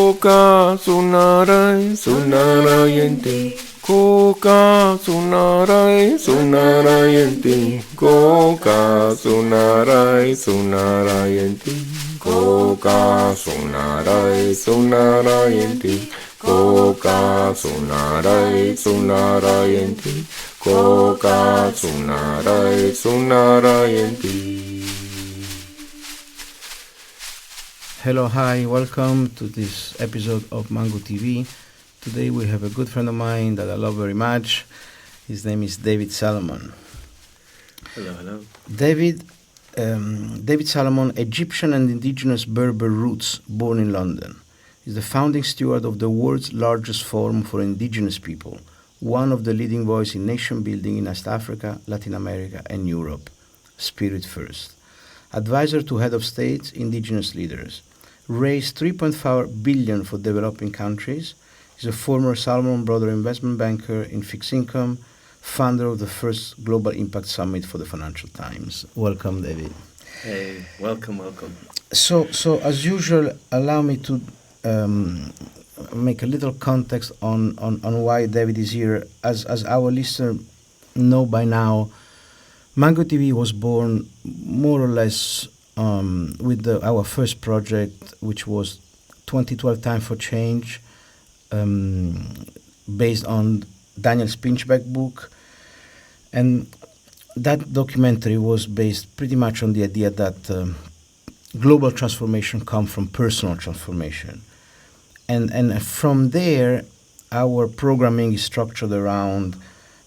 Koka sunarai sunarayenti. Koka sunarai sunarayenti. Koka sunarai sunarayenti. Koka sunarai sunarayenti. Koka sunarai sunarayenti. Koka sunarai sunarayenti. Hello, hi, welcome to this episode of Mango TV. Today we have a good friend of mine that I love very much. His name is David Salomon. Hello. David Salomon, Egyptian and indigenous Berber roots, born in London, is the founding steward of the world's largest forum for indigenous people, one of the leading voices in nation building in East Africa, Latin America, and Europe. Spirit First. Advisor to head of states, indigenous leaders. Raised $3.4 billion for developing countries. He's a former Salomon Brothers investment banker in fixed income, founder of the first Global Impact Summit for the Financial Times. Welcome, David. Hey, welcome. So as usual, allow me to make a little context on why David is here. As our listeners know by now, Mango TV was born more or less with our first project, which was 2012 Time for Change, based on Daniel Pinchbeck's book. And that documentary was based pretty much on the idea that global transformation comes from personal transformation. And from there, our programming is structured around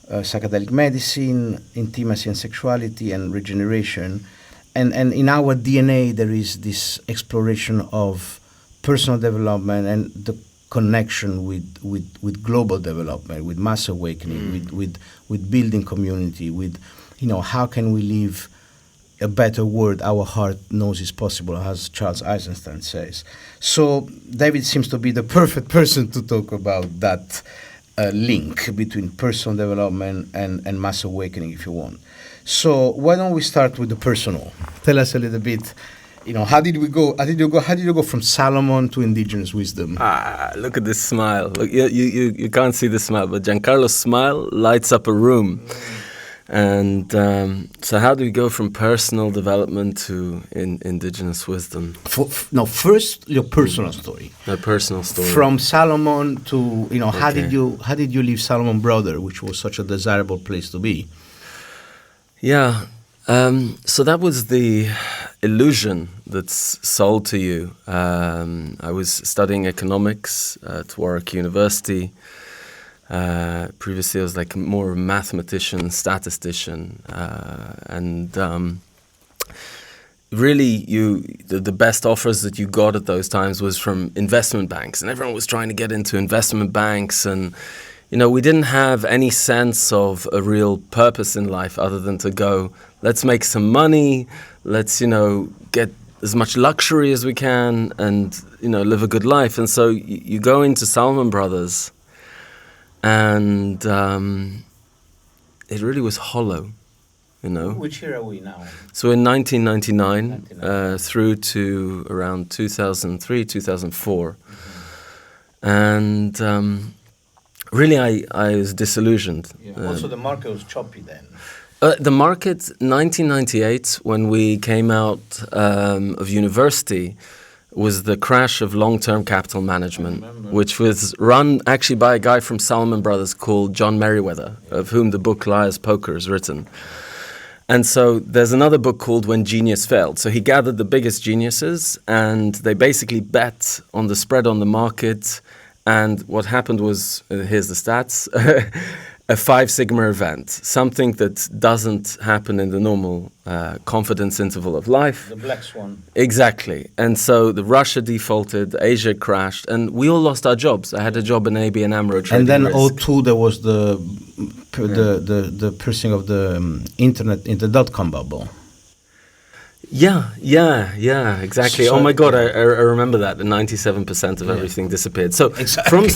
psychedelic medicine, intimacy and sexuality, and regeneration. And in our DNA, there is this exploration of personal development and the connection with global development, with mass awakening, with building community, with, how can we live a better world our heart knows is possible, as Charles Eisenstein says. So David seems to be the perfect person to talk about that link between personal development and mass awakening, if you want. So why don't we start with the personal? Tell us a little bit, how did you go from Salomon to indigenous wisdom? Look at this smile. Look, you can't see the smile, but Giancarlo's smile lights up a room. And so how do we go from personal development to indigenous wisdom? First your personal story. My personal story. From Salomon to, how Okay. did you leave Salomon Brothers, which was such a desirable place to be? Yeah. So that was the illusion that's sold to you. I was studying economics at Warwick University. Previously, I was like more a mathematician, statistician, and really, the best offers that you got at those times was from investment banks, and everyone was trying to get into investment banks, and we didn't have any sense of a real purpose in life other than to go, let's make some money, let's get as much luxury as we can, and live a good life. And so you go into Salomon Brothers. And it really was hollow, Which year are we now? So in 1999, through to around 2003, 2004. Mm-hmm. And really I was disillusioned. Yeah. Also the market was choppy then. The market, 1998, when we came out of university, was the crash of long-term capital management, which was run actually by a guy from Salomon Brothers called John Merriweather, of whom the book Liar's Poker is written. And so there's another book called When Genius Failed. So he gathered the biggest geniuses, and they basically bet on the spread on the market. And what happened was, here's the stats, a 5 sigma event, something that doesn't happen in the normal confidence interval of life. The black swan. Exactly. And so Russia defaulted, Asia crashed, and we all lost our jobs. I had a job in ABN AMRO trading And then risk. 2002 there was the piercing of the internet in the dot-com bubble. Yeah, exactly. So, oh my God, I remember that. 97% of everything disappeared. So Exactly. from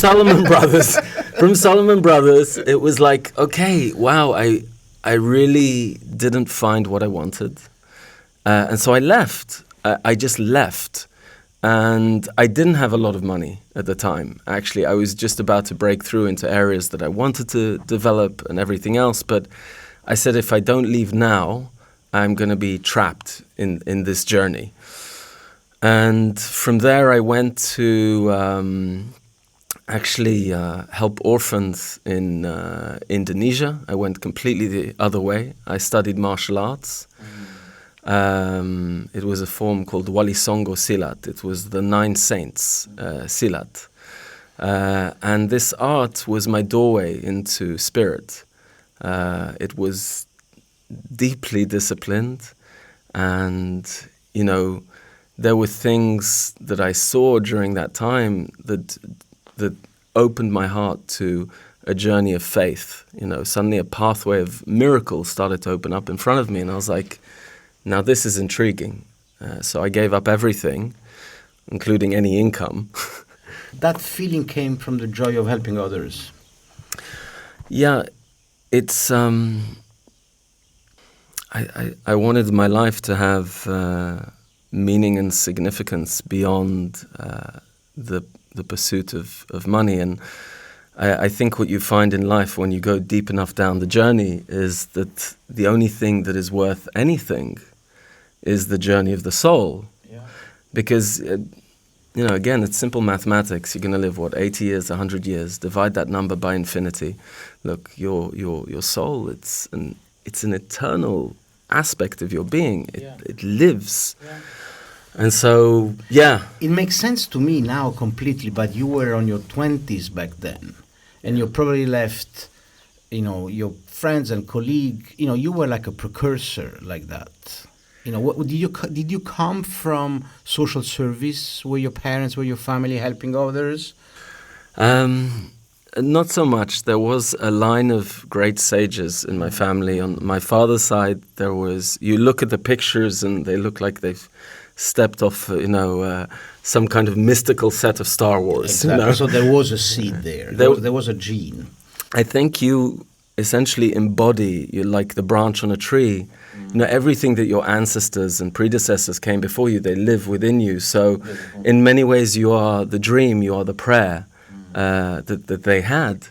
Salomon Brothers, it was like, okay, wow, I really didn't find what I wanted. And so I left. I just left. And I didn't have a lot of money at the time. Actually, I was just about to break through into areas that I wanted to develop and everything else. But I said, if I don't leave now, I'm going to be trapped in this journey. And from there, I went to help orphans in Indonesia. I went completely the other way. I studied martial arts. It was a form called Wali Songo Silat. It was the 9 saints Silat. And this art was my doorway into spirit. It was deeply disciplined, and, you know, there were things that I saw during that time that opened my heart to a journey of faith. You know, suddenly a pathway of miracles started to open up in front of me, and I was like, now this is intriguing. So I gave up everything, including any income. That feeling came from the joy of helping others. Yeah, it's... I wanted my life to have meaning and significance beyond the pursuit of money. And I think what you find in life when you go deep enough down the journey is that the only thing that is worth anything is the journey of the soul. Yeah. Because, you know, again, it's simple mathematics. You're going to live, 80 years, 100 years. Divide that number by infinity. Look, your soul, it's an eternal aspect of your being. It lives. Yeah. And so, yeah. It makes sense to me now completely, but you were on your 20s back then, and you probably left, you know, your friends and colleagues, you know, you were like a precursor like that. You know, did you come from social service? Were your parents, were your family helping others? Not so much. There was a line of great sages in my family. On my father's side, there was, you look at the pictures and they look like they've stepped off, some kind of mystical set of Star Wars. Exactly. You know? So there was a seed there. There was a gene. I think you essentially embody, you're like the branch on a tree. You know, everything that your ancestors and predecessors came before you, they live within you. So in many ways, you are the dream, you are the prayer that they had.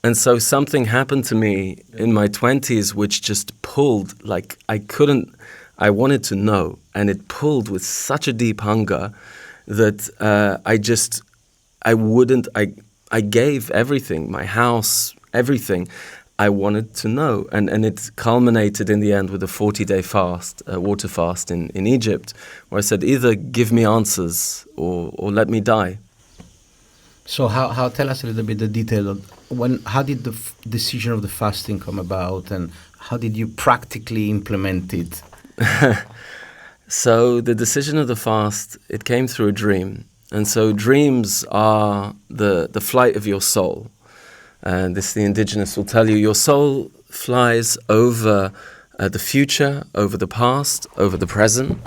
And so something happened to me in my 20s which just pulled, like I wanted to know. And it pulled with such a deep hunger that I gave everything, my house, everything. I wanted to know. And it culminated in the end with a 40-day fast, water fast in Egypt, where I said, either give me answers or let me die. So how tell us a little bit the detail of how did the decision of the fasting come about, and how did you practically implement it? So the decision of the fast, it came through a dream. And so dreams are the flight of your soul. And the indigenous will tell you, your soul flies over the future, over the past, over the present,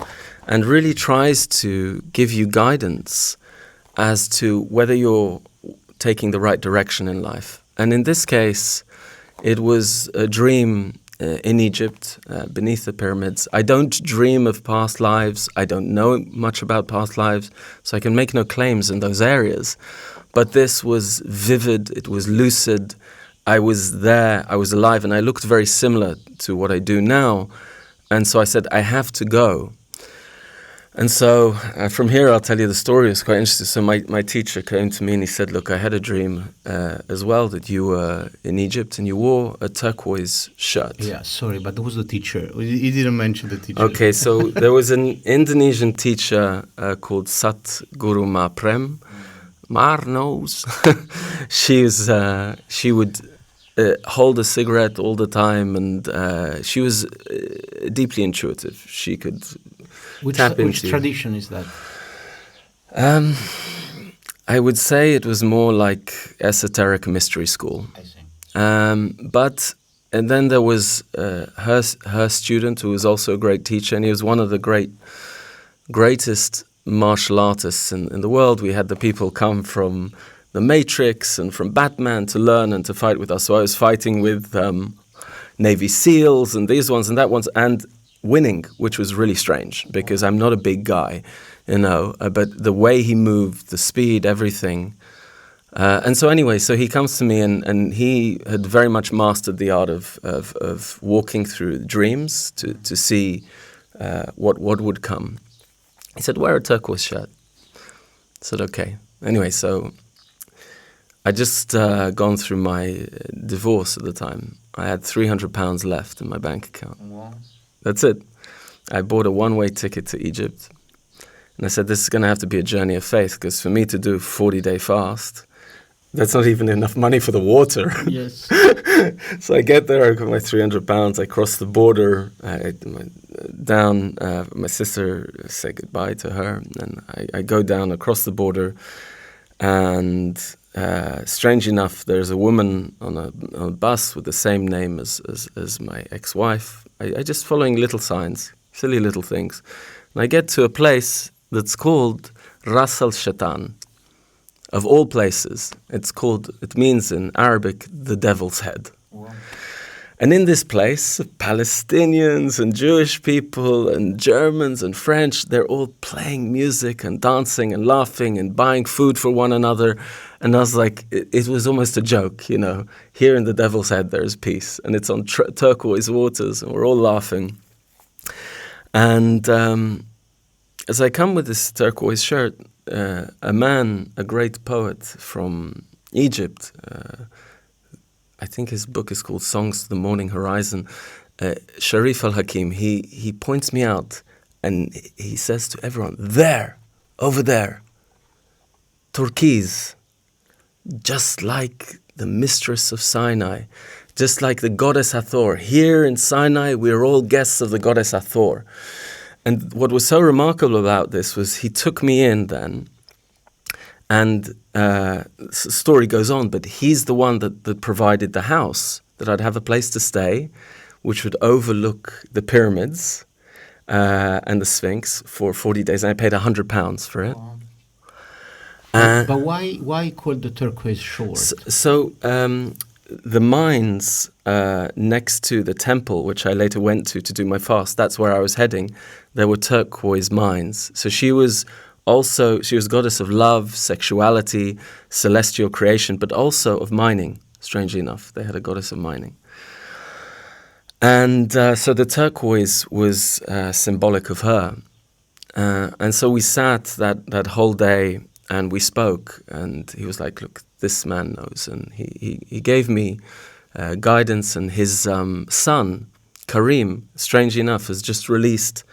and really tries to give you guidance as to whether you're taking the right direction in life. And in this case, it was a dream in Egypt, beneath the pyramids. I don't dream of past lives. I don't know much about past lives, so I can make no claims in those areas. But this was vivid, it was lucid. I was there, I was alive, and I looked very similar to what I do now. And so I said, I have to go. And so from here, I'll tell you the story. It's quite interesting. So my teacher came to me and he said, look, I had a dream as well that you were in Egypt and you wore a turquoise shirt. Yeah, sorry, but who was the teacher? You didn't mention the teacher. Okay, so there was an Indonesian teacher called Sat Guru Ma Prem. Mar knows. She would hold a cigarette all the time, and she was deeply intuitive. She could tap into. Which tradition is that? I would say it was more like esoteric mystery school. I see. And then there was her student who was also a great teacher, and he was one of the greatest martial artists in the world. We had the people come from the Matrix and from Batman to learn and to fight with us. So I was fighting with Navy SEALs and these ones and that ones, and winning, which was really strange because I'm not a big guy. but the way he moved, the speed, everything. And so anyway, so he comes to me, and he had very much mastered the art of walking through dreams to see what would come. He said, wear a turquoise shirt. I said, okay. Anyway, so I just gone through my divorce at the time. I had £300 left in my bank account. Wow. That's it. I bought a one-way ticket to Egypt. And I said, this is going to have to be a journey of faith, because for me to do a 40-day fast, that's not even enough money for the water. Yes. So I get there, I got my £300, I cross the border, my sister say goodbye to her, and I go down across the border, and strange enough, there's a woman on a bus with the same name as my ex-wife. I just following little signs, silly little things. And I get to a place that's called Ras al-Shaitan. Of all places, it means in Arabic, the devil's head. Wow. And in this place, Palestinians and Jewish people and Germans and French, they're all playing music and dancing and laughing and buying food for one another. And I was like, it was almost a joke, Here in the devil's head, there's peace. And it's on turquoise waters, and we're all laughing. And as I come with this turquoise shirt, a man, a great poet from Egypt, I think his book is called Songs to the Morning Horizon, Sharif al-Hakim, he points me out, and he says to everyone, there, over there, turquoise, just like the mistress of Sinai, just like the goddess Hathor. Here in Sinai, we are all guests of the goddess Hathor. And what was so remarkable about this was he took me in then, and the story goes on, but he's the one that provided the house, that I'd have a place to stay, which would overlook the pyramids and the Sphinx for 40 days. And I paid £100 for it. Wow. But why called the turquoise short? So the mines next to the temple, which I later went to do my fast, that's where I was heading. There were turquoise mines. So she was goddess of love, sexuality, celestial creation, but also of mining, strangely enough. They had a goddess of mining. And so the turquoise was symbolic of her. And so we sat that whole day, and we spoke, and he was like, look, this man knows. And he gave me guidance, and his son, Kareem, strangely enough, has just released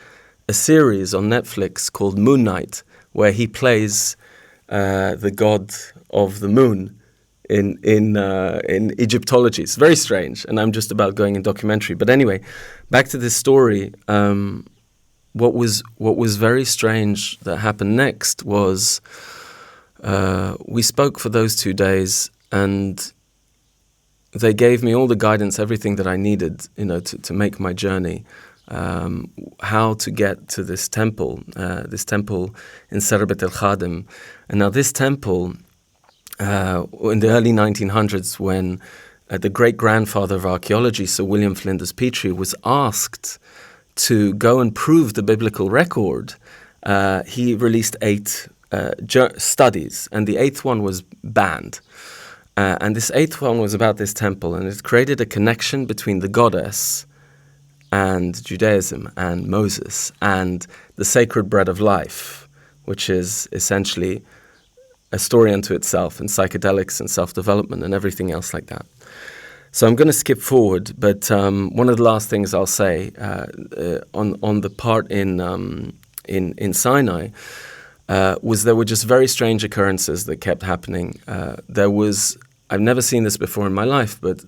a series on Netflix called Moon Knight, where he plays the god of the moon in Egyptology. It's very strange, and I'm just about going in documentary. But anyway, back to this story. What was very strange that happened next was we spoke for those 2 days, and they gave me all the guidance, everything that I needed, to make my journey. How to get to this temple in Sarabat al-Khadim. And now this temple, in the early 1900s, when the great-grandfather of archaeology, Sir William Flinders Petrie, was asked to go and prove the biblical record, he released 8 studies, and the 8th one was banned. And this 8th one was about this temple, and it created a connection between the goddess and Judaism and Moses and the sacred bread of life, which is essentially a story unto itself, and psychedelics and self-development and everything else like that. So I'm going to skip forward, but one of the last things I'll say on the part in Sinai was there were just very strange occurrences that kept happening. I've never seen this before in my life, but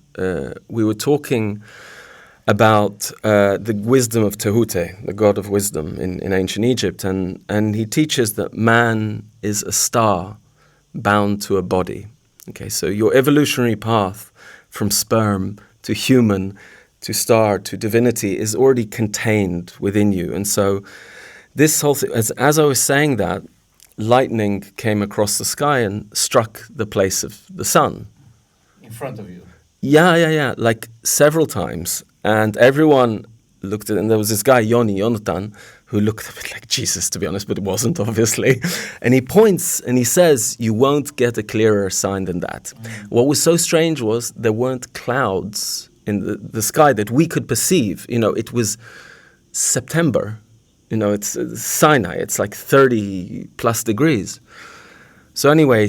we were talking about the wisdom of Tehute, the god of wisdom in ancient Egypt, and he teaches that man is a star bound to a body. Okay, so your evolutionary path from sperm to human to star to divinity is already contained within you. And so this whole thing, as I was saying that, lightning came across the sky and struck the place of the sun. In front of you? Yeah, like several times. And everyone looked at it, and there was this guy, Yonatan, who looked a bit like Jesus, to be honest, but it wasn't, obviously. And he points and he says, you won't get a clearer sign than that. What was so strange was there weren't clouds in the sky that we could perceive. It was September. It's Sinai. It's like 30 plus degrees. So anyway,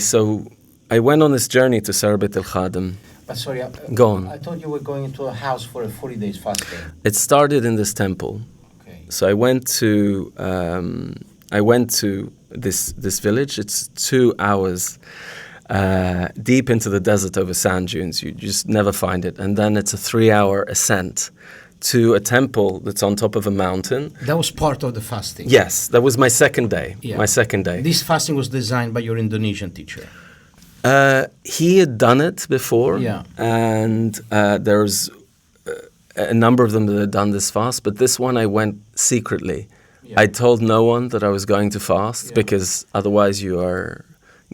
I went on this journey to Sarbet el-Khadim. But sorry, Go on. I thought you were going into a house for a 40 days fasting. It started in this temple. Okay. So I went to this village. It's 2 hours deep into the desert over sand dunes. You just never find it. And then it's a 3-hour ascent to a temple that's on top of a mountain. That was part of the fasting. Yes, that was my second day. Yeah. My second day. This fasting was designed by your Indonesian teacher. He had done it before, Yeah. and there's a number of them that had done this fast, but this one I went secretly. Yeah. I told no one that I was going to fast, Yeah. because otherwise you are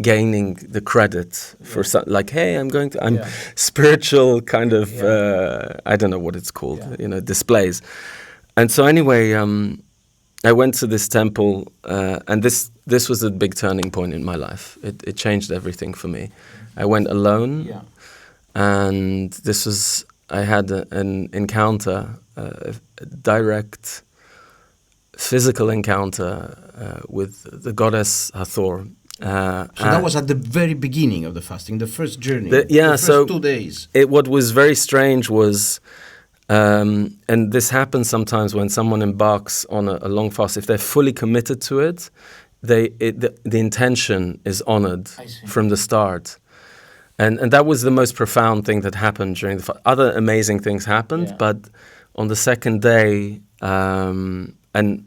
gaining the credit for like, hey, I'm Yeah. spiritual kind of, Yeah. I don't know what it's called, Yeah. displays. And so anyway, I went to this temple, and this was a big turning point in my life. It changed everything for me. I went alone, Yeah. and I had an encounter, a direct physical encounter with the goddess Hathor. So that was at the very beginning of the fasting, the first journey. The first 2 days. What was very strange was, and this happens sometimes when someone embarks on a long fast, if they're fully committed to it, the intention is honored from the start. And that was the most profound thing that happened during the fast. Other amazing things happened, but on the second day, and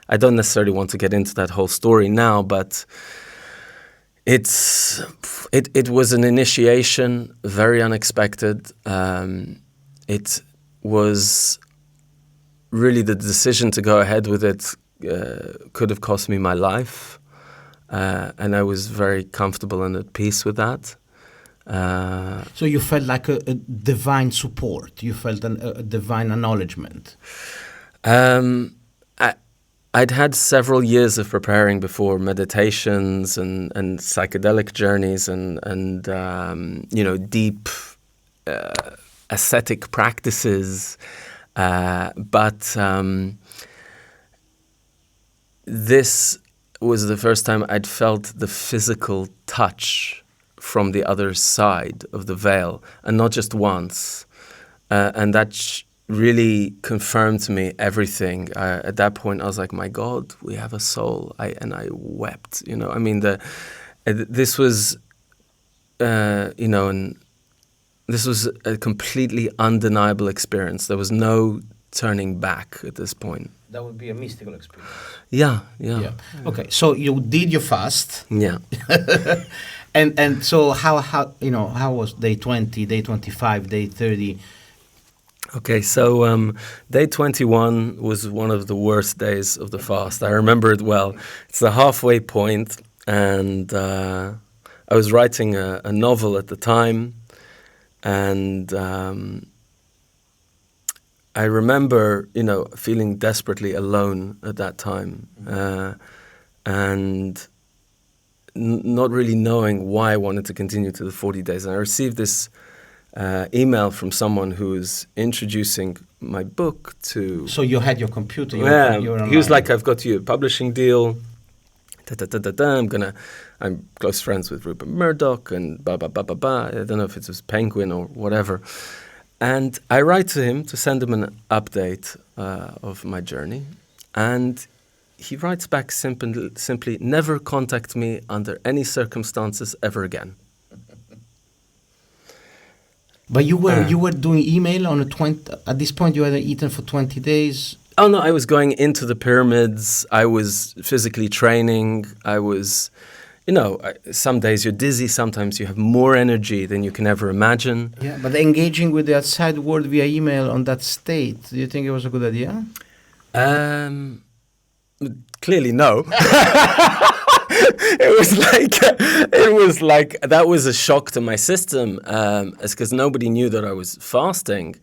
I don't necessarily want to get into that whole story now, but it was an initiation, very unexpected. It was really the decision to go ahead with it could have cost me my life, and I was very comfortable and at peace with that. So you felt like a divine support. You felt a divine acknowledgement. I'd had several years of preparing before, meditations and psychedelic journeys and deep ascetic practices, but this was the first time I'd felt the physical touch from the other side of the veil, and not just once, and that really confirmed to me everything. At that point, I was like, "My God, we have a soul!" And I wept. I mean, this was, and this was a completely undeniable experience. There was no turning back at this point. That would be a mystical experience. Yeah. Okay, so you did your fast. Yeah. And so how was day 20, day 25, day 30? Okay, so day 21 was one of the worst days of the fast. I remember it well. It's the halfway point, and I was writing a novel at the time, and I remember, feeling desperately alone at that time, and not really knowing why I wanted to continue to the 40 days. And I received this email from someone who was introducing my book to... So you had your computer. He was like, I've got you a publishing deal. I'm close friends with Rupert Murdoch and blah, blah, blah, blah, blah. I don't know if it was Penguin or whatever. And I write to him to send him an update of my journey. And he writes back simply, never contact me under any circumstances ever again. But you were doing email on at this point you had eaten for 20 days? Oh no, I was going into the pyramids. I was physically training. I was, some days you're dizzy. Sometimes you have more energy than you can ever imagine. Yeah, but engaging with the outside world via email on that state, do you think it was a good idea? Clearly no. It was like that was a shock to my system, because nobody knew that I was fasting.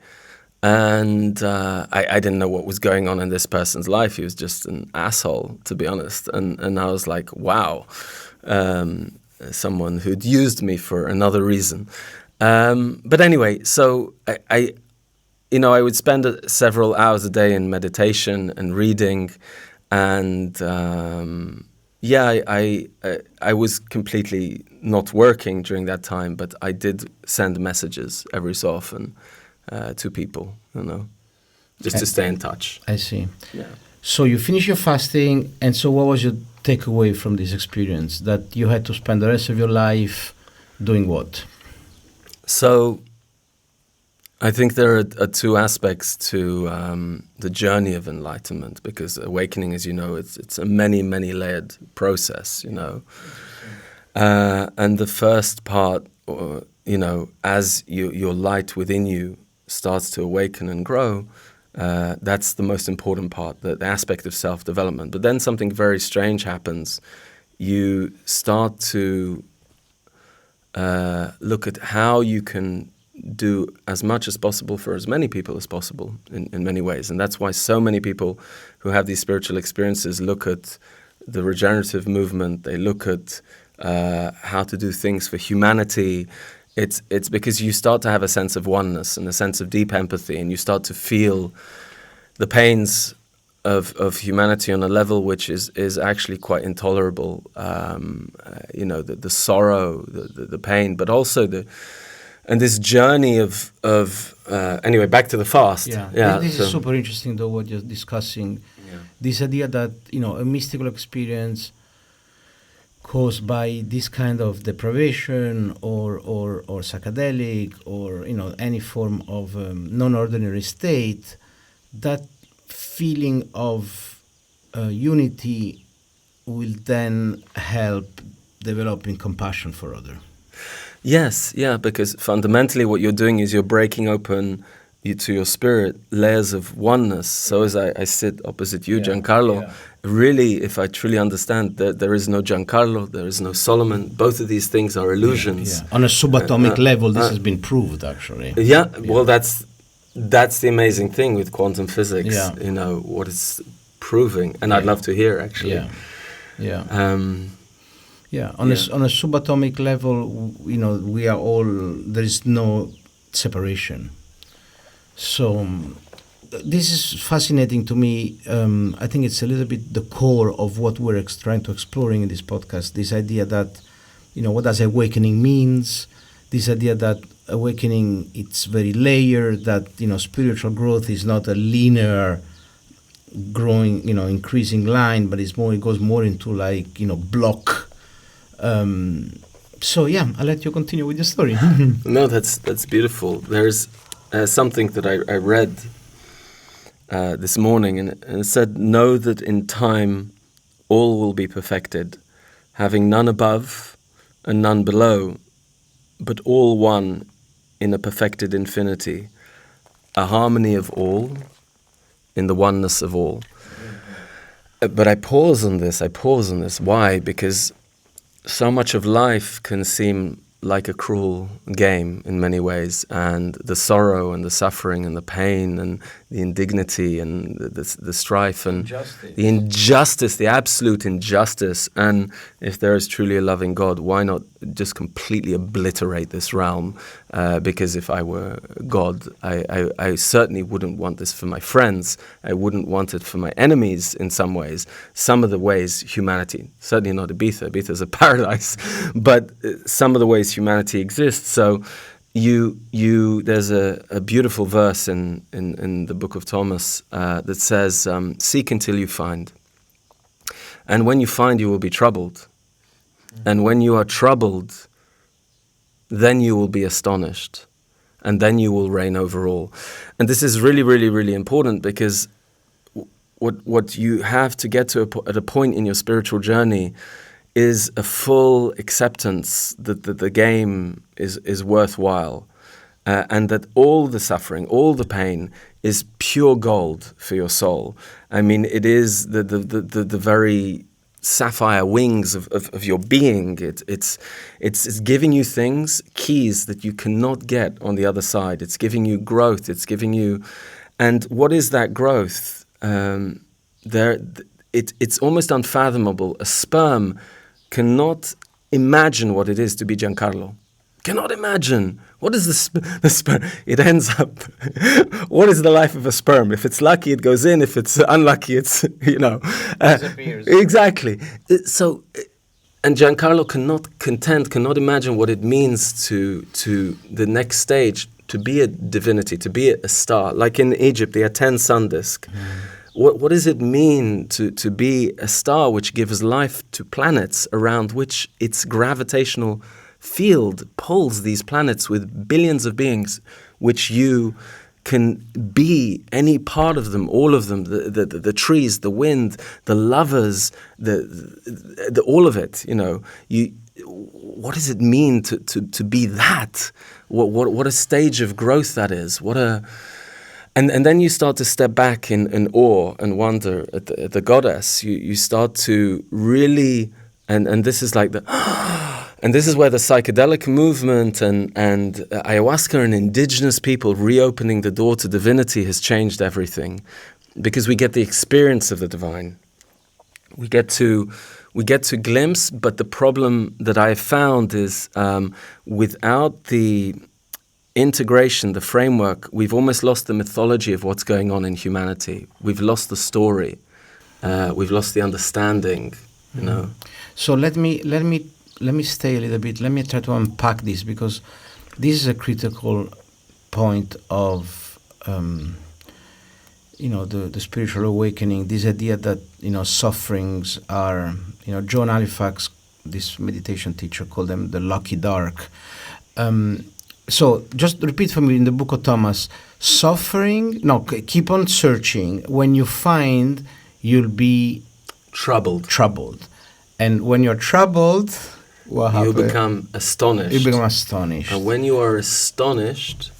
And I didn't know what was going on in this person's life. He was just an asshole, to be honest. And I was like, wow, someone who'd used me for another reason. But anyway, so I would spend several hours a day in meditation and reading, and I was completely not working during that time, but I did send messages every so often to people, just to stay in touch. I see. Yeah. So you finish your fasting, and so what was your takeaway from this experience? That you had to spend the rest of your life doing what? So I think there are two aspects to the journey of enlightenment, because awakening, as you know, it's a many layered process, and the first part, as your light within you starts to awaken and grow, that's the most important part, the aspect of self-development. But then something very strange happens. You start to look at how you can do as much as possible for as many people as possible in many ways. And that's why so many people who have these spiritual experiences look at the regenerative movement, they look at how to do things for humanity. It's because you start to have a sense of oneness and a sense of deep empathy, and you start to feel the pains of humanity on a level which is actually quite intolerable. The sorrow, the pain, but also this journey of anyway, back to the fast. This is super interesting, though, what you're discussing. Yeah. This idea that a mystical experience caused by this kind of deprivation or psychedelic or any form of non-ordinary state, that feeling of unity will then help developing compassion for others. Yes, yeah, because fundamentally what you're doing is you're breaking open to your spirit layers of oneness. So as I sit opposite you, Giancarlo, really, if I truly understand that there is no Giancarlo, there is no Solomon, both of these things are illusions. Yeah. On a subatomic level, this has been proved, actually. Well, that's the amazing thing with quantum physics, what it's proving. And I'd love to hear, actually. On a subatomic level, we are all, there is no separation. So this is fascinating to me. I think it's a little bit the core of what we're trying to exploring in this podcast, this idea that, what does awakening means, this idea that awakening, it's very layered, that, spiritual growth is not a linear growing, increasing line, but it goes more into like, block. I'll let you continue with your story. No, that's beautiful. There's something that I read this morning, and it said, "Know that in time all will be perfected, having none above and none below, but all one in a perfected infinity, a harmony of all in the oneness of all." But I pause on this. Why? Because so much of life can seem like a cruel game in many ways, and the sorrow and the suffering and the pain and the indignity and the strife and the injustice, the absolute injustice. And if there is truly a loving God, why not just completely obliterate this realm? Because if I were God, I certainly wouldn't want this for my friends. I wouldn't want it for my enemies in some ways. Some of the ways humanity, certainly not Ibiza. Ibiza is a paradise, but some of the ways humanity exists. So there's a beautiful verse in the book of Thomas that says, "Seek until you find. And when you find, you will be troubled. And when you are troubled, then you will be astonished. And then you will reign over all." And this is really, really, really important, because what you have to get to at a point in your spiritual journey is a full acceptance that the game is worthwhile, and that all the suffering, all the pain is pure gold for your soul. I mean, it is the very sapphire wings of your being. It's giving you things, keys that you cannot get on the other side. It's giving you growth. It's giving you, and what is that growth? It's almost unfathomable. A sperm cannot imagine what it is to be Giancarlo. Cannot imagine. What is the sperm? It ends up. What is the life of a sperm? If it's lucky, it goes in. If it's unlucky, it's, disappears. Exactly. So, and Giancarlo cannot imagine what it means to the next stage, to be a divinity, to be a star. Like in Egypt, they had 10 sun discs. What does it mean to be a star which gives life to planets around which its gravitational field pulls these planets with billions of beings, which you can be any part of them, all of them, the trees, the wind, the lovers, the all of it. What does it mean to be that? What a stage of growth that is. And then you start to step back in awe and wonder at the goddess. You start to really, and this is like and this is where the psychedelic movement and ayahuasca and indigenous people reopening the door to divinity has changed everything, because we get the experience of the divine. We get to glimpse, but the problem that I have found is without the integration, the framework, we've almost lost the mythology of what's going on in humanity. We've lost the story. We've lost the understanding. So let me stay a little bit. Let me try to unpack this, because this is a critical point of the spiritual awakening. This idea that sufferings are, John Halifax, this meditation teacher, called them the lucky dark. So just repeat for me in the Book of Thomas: keep on searching. When you find, you'll be troubled. And when you're troubled, what happens? You become astonished. And when you are astonished,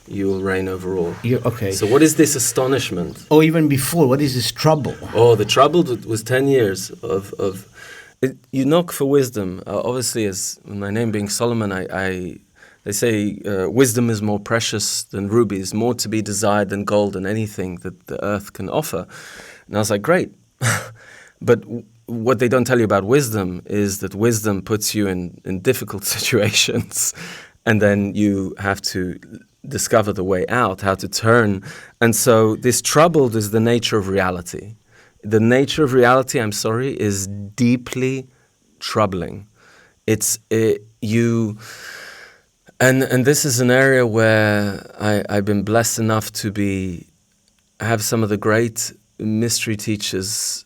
you will reign over all. Okay. So what is this astonishment? Or even before, what is this trouble? Oh, the trouble was 10 years of you knock for wisdom. Obviously, as my name being Solomon, they say wisdom is more precious than rubies, more to be desired than gold and anything that the earth can offer. And I was like, great. But what they don't tell you about wisdom is that wisdom puts you in difficult situations, and then you have to discover the way out, how to turn. And so this troubled is the nature of reality. The nature of reality, I'm sorry, is deeply troubling. And this is an area where I've been blessed enough to have some of the great mystery teachers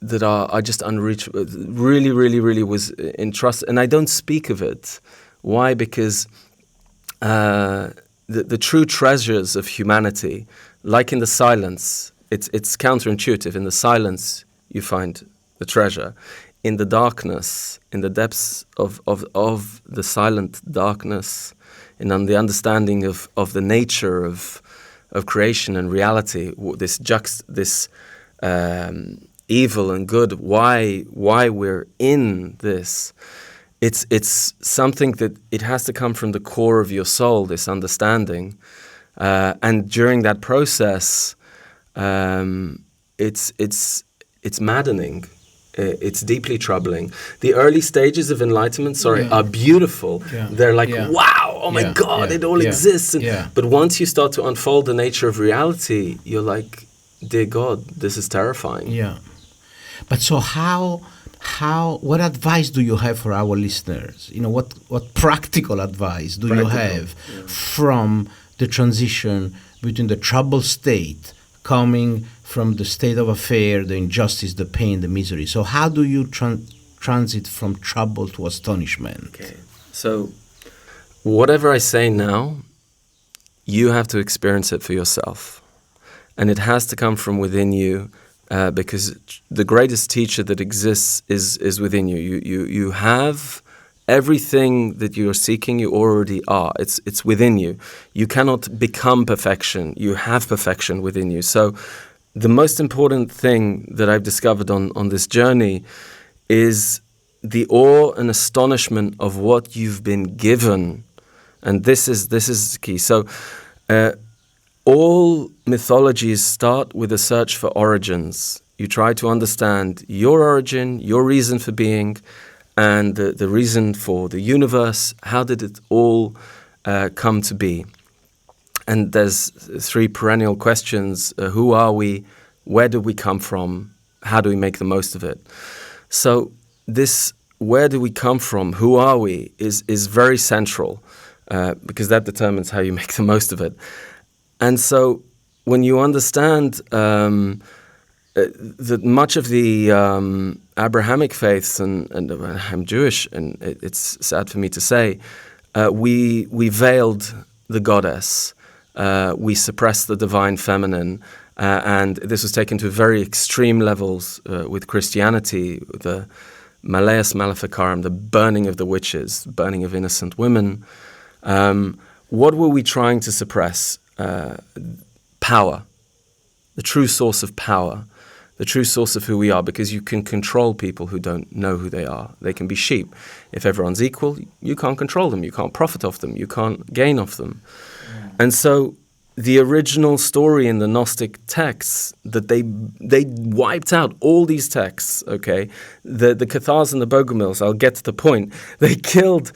that are just unreachable. Really, really, really was in trust. And I don't speak of it. Why? Because the true treasures of humanity, like in the silence, it's counterintuitive. In the silence, you find the treasure. In the darkness, in the depths of the silent darkness, and on the understanding of the nature of creation and reality, this evil and good, why we're in this, it's something that it has to come from the core of your soul, this understanding, and during that process, it's maddening. It's deeply troubling. The early stages of enlightenment, are beautiful. Yeah. They're like, wow, oh my God, it all exists. But once you start to unfold the nature of reality, you're like, dear God, this is terrifying. Yeah. But so what advice do you have for our listeners? What practical advice do you have from the transition between the troubled state coming from the state of affair, the injustice, the pain, the misery? So how do you transit from trouble to astonishment? Okay. So whatever I say now, you have to experience it for yourself. And it has to come from within you, because the greatest teacher that exists is within you. You have everything that you're seeking, you already are. It's within you. You cannot become perfection. You have perfection within you. So the most important thing that I've discovered on this journey is the awe and astonishment of what you've been given. And this is key. So all mythologies start with a search for origins. You try to understand your origin, your reason for being, and the reason for the universe. How did it all come to be? And there's three perennial questions. Who are we? Where do we come from? How do we make the most of it? So this, where do we come from? Who are we? Is very central because that determines how you make the most of it. And so when you understand that much of the Abrahamic faiths, and I'm Jewish, and it's sad for me to say, we veiled the goddess. We suppressed the divine feminine, and this was taken to very extreme levels with Christianity, the Malleus Maleficarum, the burning of the witches, burning of innocent women. What were we trying to suppress? Power, the true source of power, the true source of who we are, because you can control people who don't know who they are. They can be sheep. If everyone's equal, you can't control them, you can't profit off them, you can't gain off them. And so the original story in the Gnostic texts, that they wiped out all these texts, okay? The Cathars and the Bogomils, I'll get to the point, they killed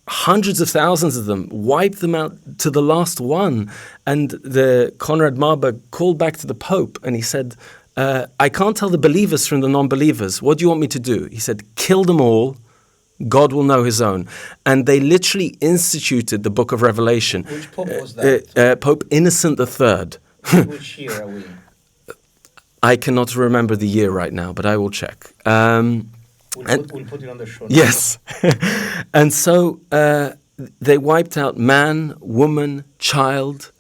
hundreds of thousands of them, wiped them out to the last one. And the Konrad Marburg called back to the Pope and he said, I can't tell the believers from the non-believers. What do you want me to do? He said, kill them all. God will know his own. And they literally instituted the book of Revelation. Which Pope was that? Pope Innocent III. Which year are we? I cannot remember the year right now, but I will check. We'll put it on the show. Yes. And so they wiped out man, woman, child,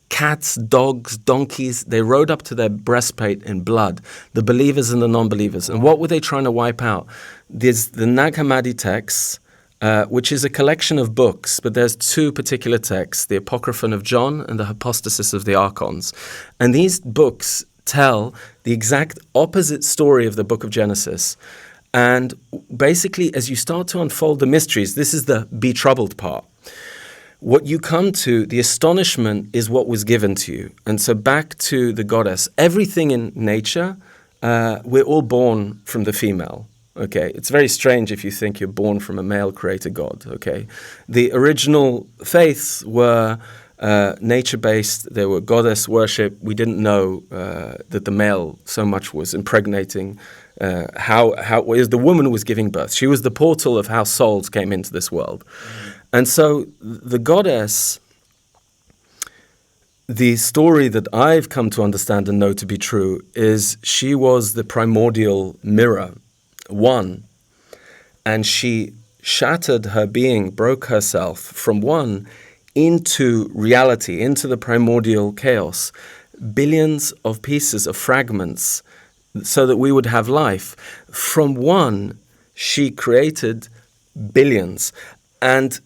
cats, dogs, donkeys. They rode up to their breastplate in blood, the believers and the non-believers. And what were they trying to wipe out? There's the Nag Hammadi texts, which is a collection of books, but there's two particular texts, the Apocryphon of John and the Hypostasis of the Archons. And these books tell the exact opposite story of the book of Genesis. And basically, as you start to unfold the mysteries, this is the be troubled part. What you come to, the astonishment is what was given to you. And so back to the goddess, everything in nature, we're all born from the female. Okay, it's very strange if you think you're born from a male creator God. Okay, the original faiths were nature-based. They were goddess worship. We didn't know that the male so much was impregnating. How the woman was giving birth. She was the portal of how souls came into this world. And so the goddess, the story that I've come to understand and know to be true is she was the primordial mirror, one, and she shattered her being, broke herself from one into reality, into the primordial chaos, billions of pieces of fragments, so that we would have life. From one, she created billions. And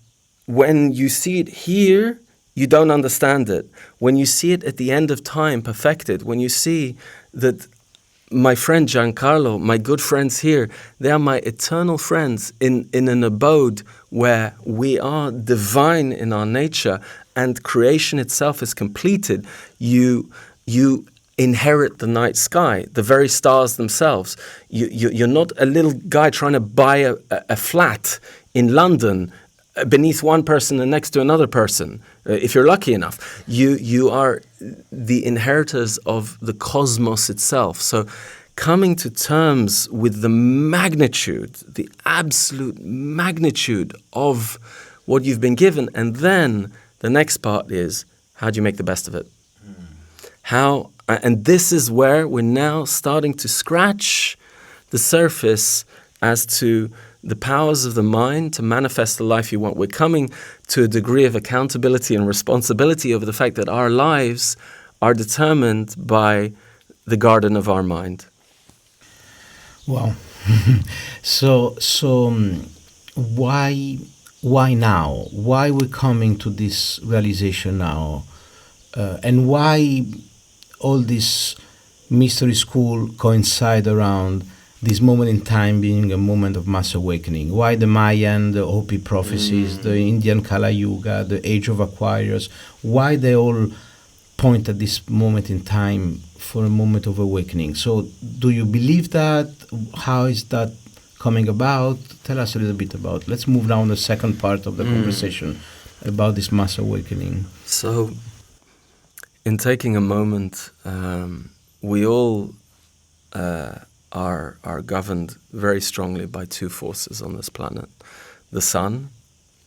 when you see it here, you don't understand it. When you see it at the end of time, perfected, when you see that my friend Giancarlo, my good friends here, they are my eternal friends in an abode where we are divine in our nature and creation itself is completed, you inherit the night sky, the very stars themselves. You're not a little guy trying to buy a flat in London beneath one person and next to another person. If you're lucky enough, you are the inheritors of the cosmos itself. So coming to terms with the magnitude, the absolute magnitude of what you've been given. And then the next part is, how do you make the best of it? How, and this is where we're now starting to scratch the surface as to the powers of the mind to manifest the life you want. We're coming to a degree of accountability and responsibility over the fact that our lives are determined by the garden of our mind. Wow. So why now? Why we're coming to this realization now? And why all this mystery school coincide around this moment in time being a moment of mass awakening? Why the Mayan, the Hopi prophecies, the Indian Kala Yuga, the Age of Aquarius, why they all point at this moment in time for a moment of awakening? So do you believe that? How is that coming about? Tell us a little bit about. Let's move now on the second part of the conversation about this mass awakening. So, in taking a moment, we all are governed very strongly by two forces on this planet. The sun,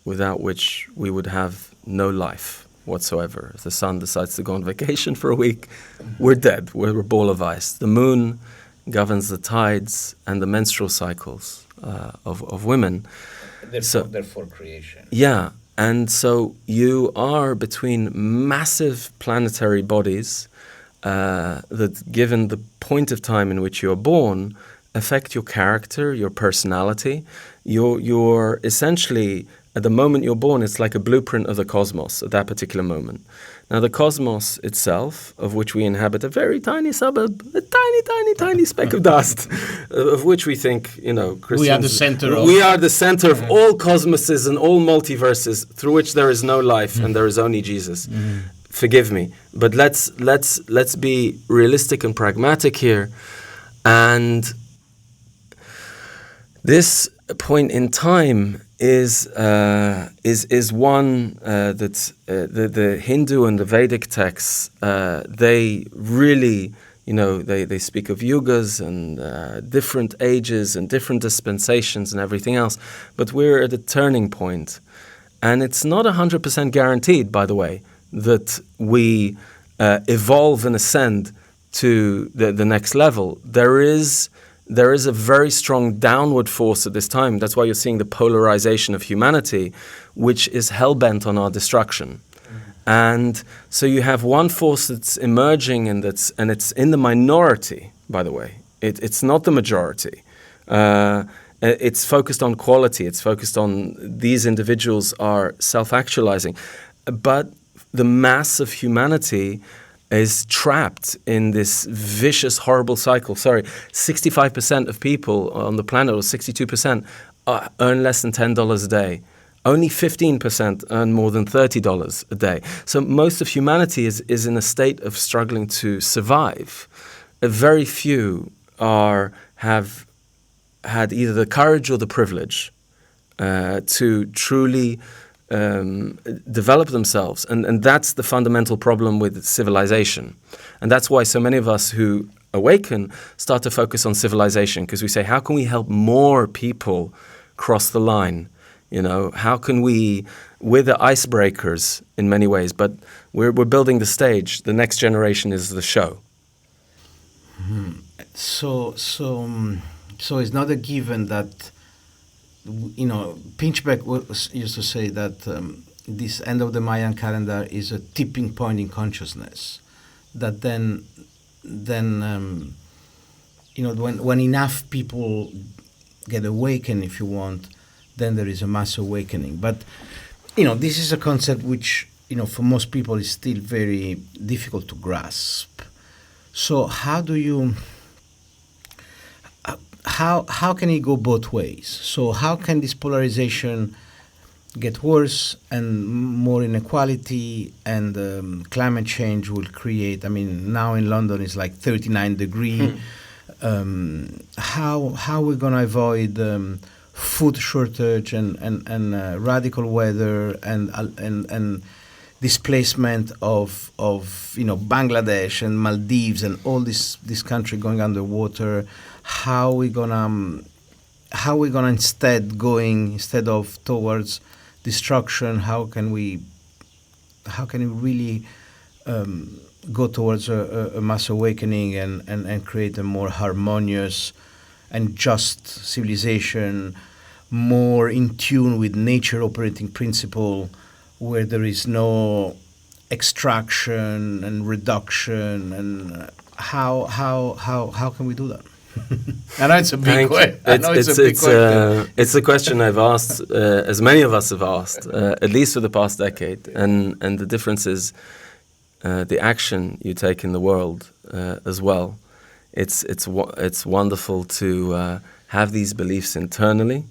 without which we would have no life whatsoever. If the sun decides to go on vacation for a week, we're dead. We're a ball of ice. The moon governs the tides and the menstrual cycles of women. Therefore creation. Yeah, and so you are between massive planetary bodies that, given the point of time in which you are born, affect your character, your personality. You're essentially, at the moment you're born, it's like a blueprint of the cosmos at that particular moment. Now, the cosmos itself, of which we inhabit a very tiny suburb, a tiny speck of dust, of which we think, Christians... We are the center of... We are the center of all cosmoses and all multiverses through which there is no life and there is only Jesus. Forgive me, but let's be realistic and pragmatic here. And this point in time is one that the Hindu and the Vedic texts, they really, they speak of yugas and different ages and different dispensations and everything else. But we're at a turning point. And it's not 100% guaranteed, by the way, that we evolve and ascend to the next level. There is a very strong downward force at this time. That's why you're seeing the polarization of humanity, which is hell-bent on our destruction. And so you have one force that's emerging and it's in the minority, by the way. It's not the majority. It's focused on quality. It's focused on these individuals are self-actualizing. But the mass of humanity is trapped in this vicious, horrible cycle. 65% of people on the planet, or 62%, earn less than $10 a day. Only 15% earn more than $30 a day. So most of humanity is in a state of struggling to survive. Very few have had either the courage or the privilege to truly develop themselves. And that's the fundamental problem with civilization. And that's why so many of us who awaken start to focus on civilization, because we say, how can we help more people cross the line? How can we're the icebreakers in many ways, but we're building the stage. The next generation is the show. So it's not a given that, Pinchbeck used to say that this end of the Mayan calendar is a tipping point in consciousness. That then when enough people get awakened, if you want, then there is a mass awakening. But this is a concept which for most people is still very difficult to grasp. So how do you? How can it go both ways? So how can this polarization get worse and more inequality, and climate change will create, now in London it's like 39 degrees. How are we going to avoid food shortage and radical weather and displacement of Bangladesh and Maldives and all this country going underwater? How are we gonna instead of towards destruction? How can we really go towards a mass awakening and create a more harmonious and just civilization, more in tune with nature operating principle, where there is no extraction and reduction? And how can we do that? I know it's a big question. It's a question I've asked, as many of us have asked, at least for the past decade. And the difference is the action you take in the world as well. it's wonderful to have these beliefs internally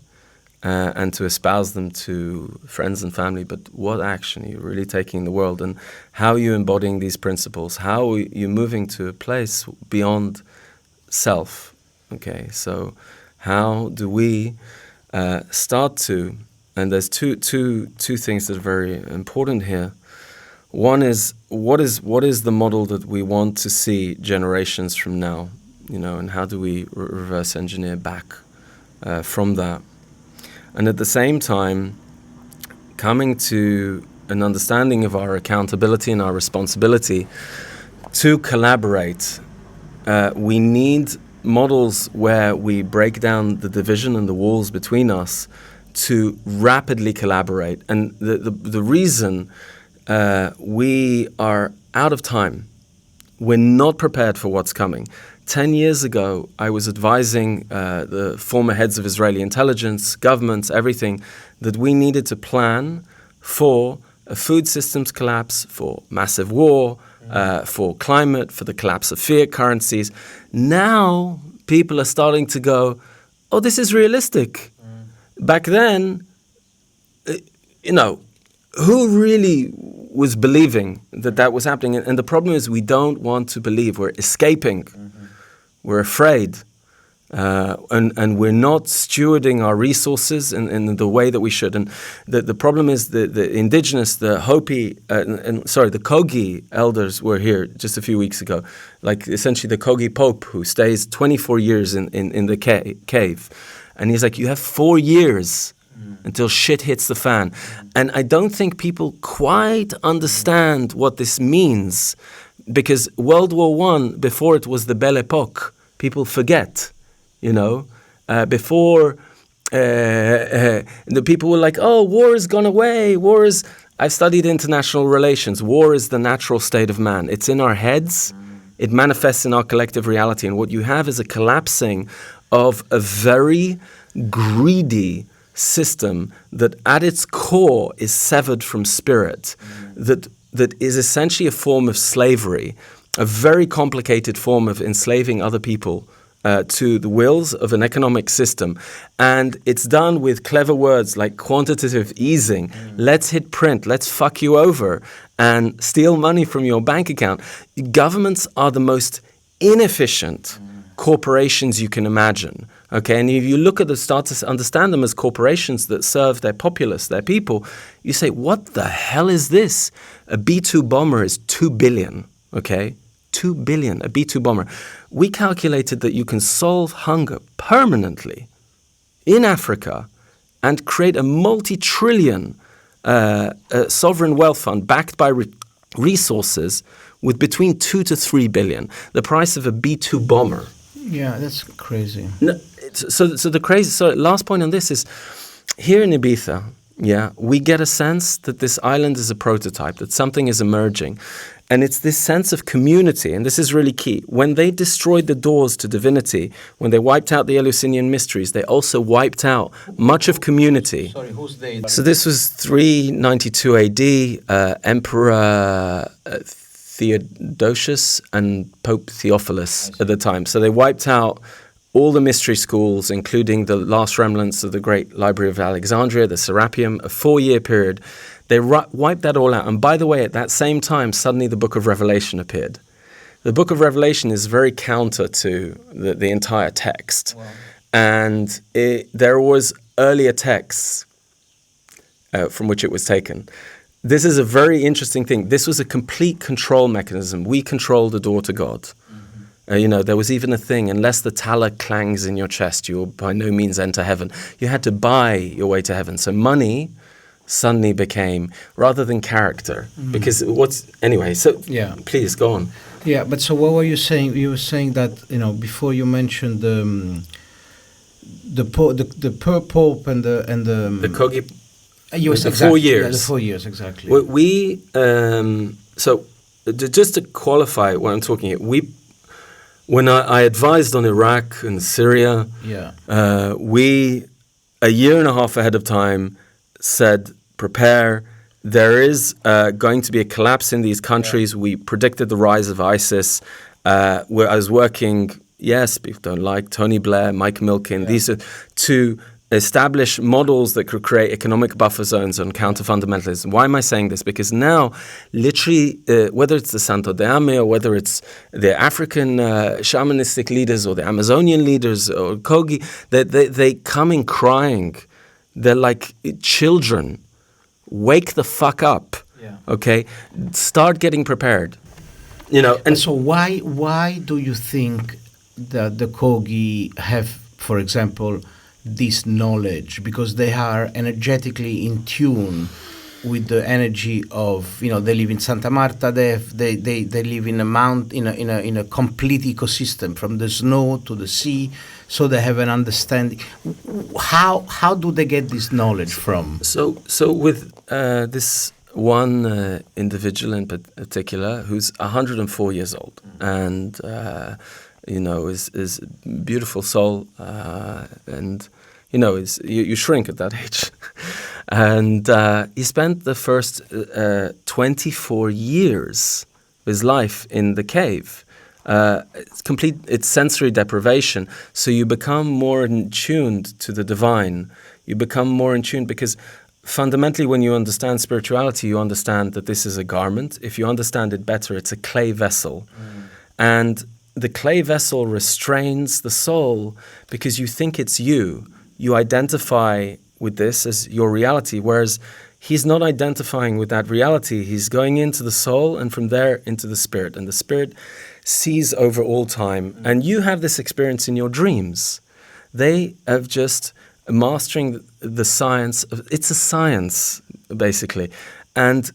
and to espouse them to friends and family. But what action are you really taking in the world, and how are you embodying these principles? How are you moving to a place beyond self? Okay, so how do we start to? And there's two things that are very important here. One is what is the model that we want to see generations from now, and how do we reverse engineer back from that? And at the same time, coming to an understanding of our accountability and our responsibility to collaborate. We need models where we break down the division and the walls between us to rapidly collaborate. And the reason we are out of time, we're not prepared for what's coming. 10 years ago, I was advising the former heads of Israeli intelligence, governments, everything, that we needed to plan for a food systems collapse, for massive war, for climate, for the collapse of fiat currencies. Now, people are starting to go, oh, this is realistic. Back then, who really was believing that was happening? And the problem is we don't want to believe. We're escaping. We're afraid. And we're not stewarding our resources in the way that we should. And the problem is the indigenous, the Hopi, the Kogi elders were here just a few weeks ago. Like essentially the Kogi Pope who stays 24 years in the cave. And he's like, you have 4 years until shit hits the fan. And I don't think people quite understand what this means, because World War I, before it was the Belle Epoque, people forget, before the people were like, oh, war has gone away, I've studied international relations. War is the natural state of man. It's in our heads. It manifests in our collective reality. And what you have is a collapsing of a very greedy system that at its core is severed from spirit, that is essentially a form of slavery, a very complicated form of enslaving other people to the wills of an economic system. And it's done with clever words like quantitative easing. Let's hit print, let's fuck you over and steal money from your bank account. Governments are the most inefficient corporations you can imagine. Okay, and if you look at start to understand them as corporations that serve their populace, their people, you say, what the hell is this? A B-2 bomber is 2 billion, okay? 2 billion, a B-2 bomber. We calculated that you can solve hunger permanently in Africa and create a multi-trillion sovereign wealth fund backed by resources with between 2 to 3 billion. The price of a B-2 bomber. Yeah, that's crazy. No, so last point on this is, here in Ibiza, we get a sense that this island is a prototype, that something is emerging. And it's this sense of community, and this is really key. When they destroyed the doors to divinity, when they wiped out the Eleusinian mysteries, they also wiped out much of community. Sorry, who's they? So this was 392 AD, Emperor Theodosius and Pope Theophilus at the time. So they wiped out all the mystery schools, including the last remnants of the great Library of Alexandria, the Serapeum, a 4-year period. They wiped that all out. And by the way, at that same time, suddenly the Book of Revelation appeared. The Book of Revelation is very counter to the entire text. Wow. And there was earlier texts from which it was taken. This is a very interesting thing. This was a complete control mechanism. We control the door to God. There was even a thing, unless the thaler clangs in your chest, you will by no means enter heaven. You had to buy your way to heaven. So money suddenly became, rather than character, because please go on. Yeah, but so what were you saying? You were saying that, before you mentioned the Pope and the Kogi. Yes, the exactly. 4 years. Yeah, the 4 years, exactly. Just to qualify what I'm talking here, when I advised on Iraq and Syria, we, a year and a half ahead of time, said, prepare. There is going to be a collapse in these countries. We predicted the rise of ISIS. I was working yes, people don't like Tony Blair, Mike Milken. These are to establish models that could create economic buffer zones on counter-fundamentalism. Why am I saying this? Because now, literally, whether it's the Santo Daime or whether it's the African shamanistic leaders or the Amazonian leaders or Kogi, they come in crying. They're like children. Wake the fuck up, okay? Start getting prepared. And so why do you think that the Kogi have, for example, this knowledge? Because they are energetically in tune with the energy of, they live in Santa Marta. They live in in a complete ecosystem from the snow to the sea. So they have an understanding. How do they get this knowledge from? So with this one individual in particular, who's 104 years old, and is a beautiful soul, and you shrink at that age, and he spent the first 24 years of his life in the cave. It's sensory deprivation. So you become more attuned to the divine. You become more in tune because fundamentally when you understand spirituality, you understand that this is a garment. If you understand it better, it's a clay vessel. And the clay vessel restrains the soul because you think it's you. You identify with this as your reality, whereas he's not identifying with that reality. He's going into the soul and from there into the spirit. And the spirit sees over all time. And you have this experience in your dreams. They have just mastering the science. It's a science, basically. And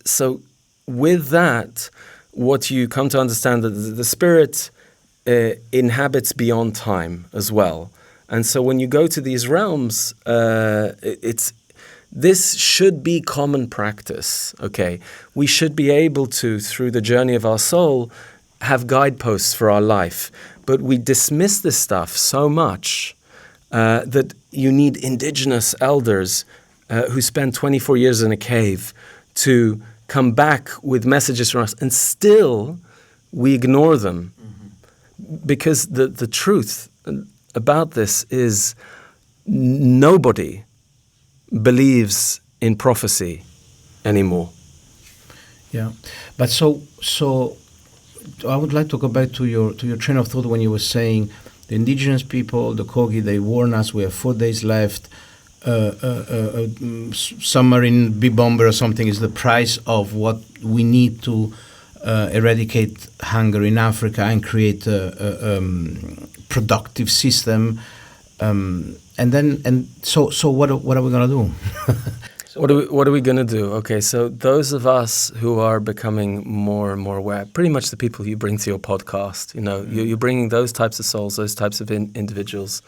so with that, what you come to understand that the spirit inhabits beyond time as well. And so when you go to these realms, this should be common practice, okay? We should be able to, through the journey of our soul, have guideposts for our life. But we dismiss this stuff so much that you need indigenous elders who spend 24 years in a cave to come back with messages from us, and still we ignore them. Because the truth about this is nobody believes in prophecy anymore. Yeah, but so I would like to go back to your train of thought when you were saying the indigenous people, the Kogi, they warn us we have 4 days left. Submarine B-bomber or something is the price of what we need to eradicate hunger in Africa and create a productive system. So what are we going to do? What are we going to do? Okay, so those of us who are becoming more and more aware, pretty much the people you bring to your podcast, you're bringing those types of souls, those types of individuals.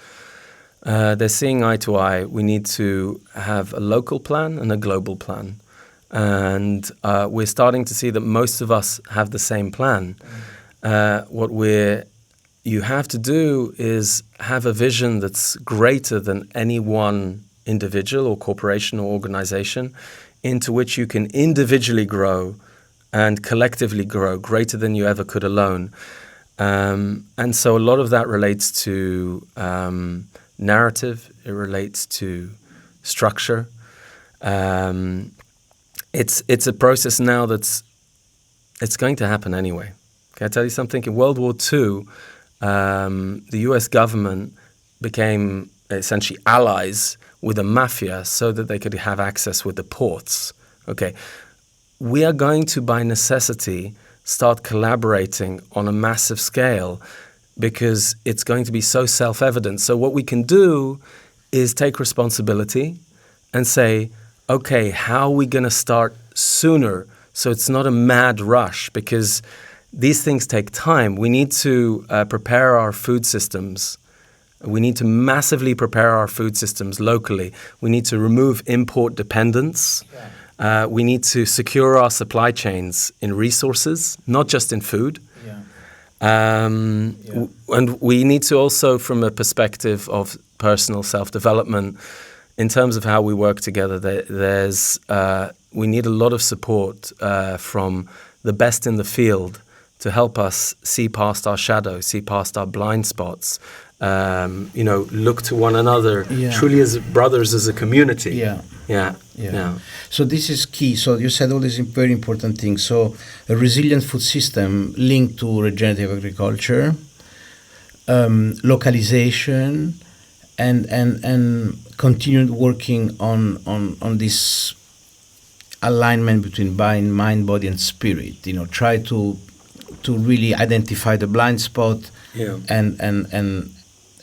They're seeing eye to eye. We need to have a local plan and a global plan. And we're starting to see that most of us have the same plan. What you have to do is have a vision that's greater than any one individual or corporation or organization, into which you can individually grow and collectively grow greater than you ever could alone. And so a lot of that relates to narrative, it relates to structure. It's a process now it's going to happen anyway. Can I tell you something? In World War II, the US government became essentially allies with the mafia so that they could have access with the ports. Okay, we are going to, by necessity, start collaborating on a massive scale because it's going to be so self-evident. So what we can do is take responsibility and say, okay, how are we going to start sooner so it's not a mad rush? Because these things take time. We need to prepare our food systems. We need to massively prepare our food systems locally. We need to remove import dependence. We need to secure our supply chains in resources, not just in food. And we need to also, from a perspective of personal self-development, in terms of how we work together, we need a lot of support from the best in the field to help us see past our shadow, see past our blind spots, look to one another truly as brothers, as a community. Yeah. So this is key. So you said all these very important things. So a resilient food system linked to regenerative agriculture, localization, and continued working on this alignment between mind, body, and spirit. Try to really identify the blind spot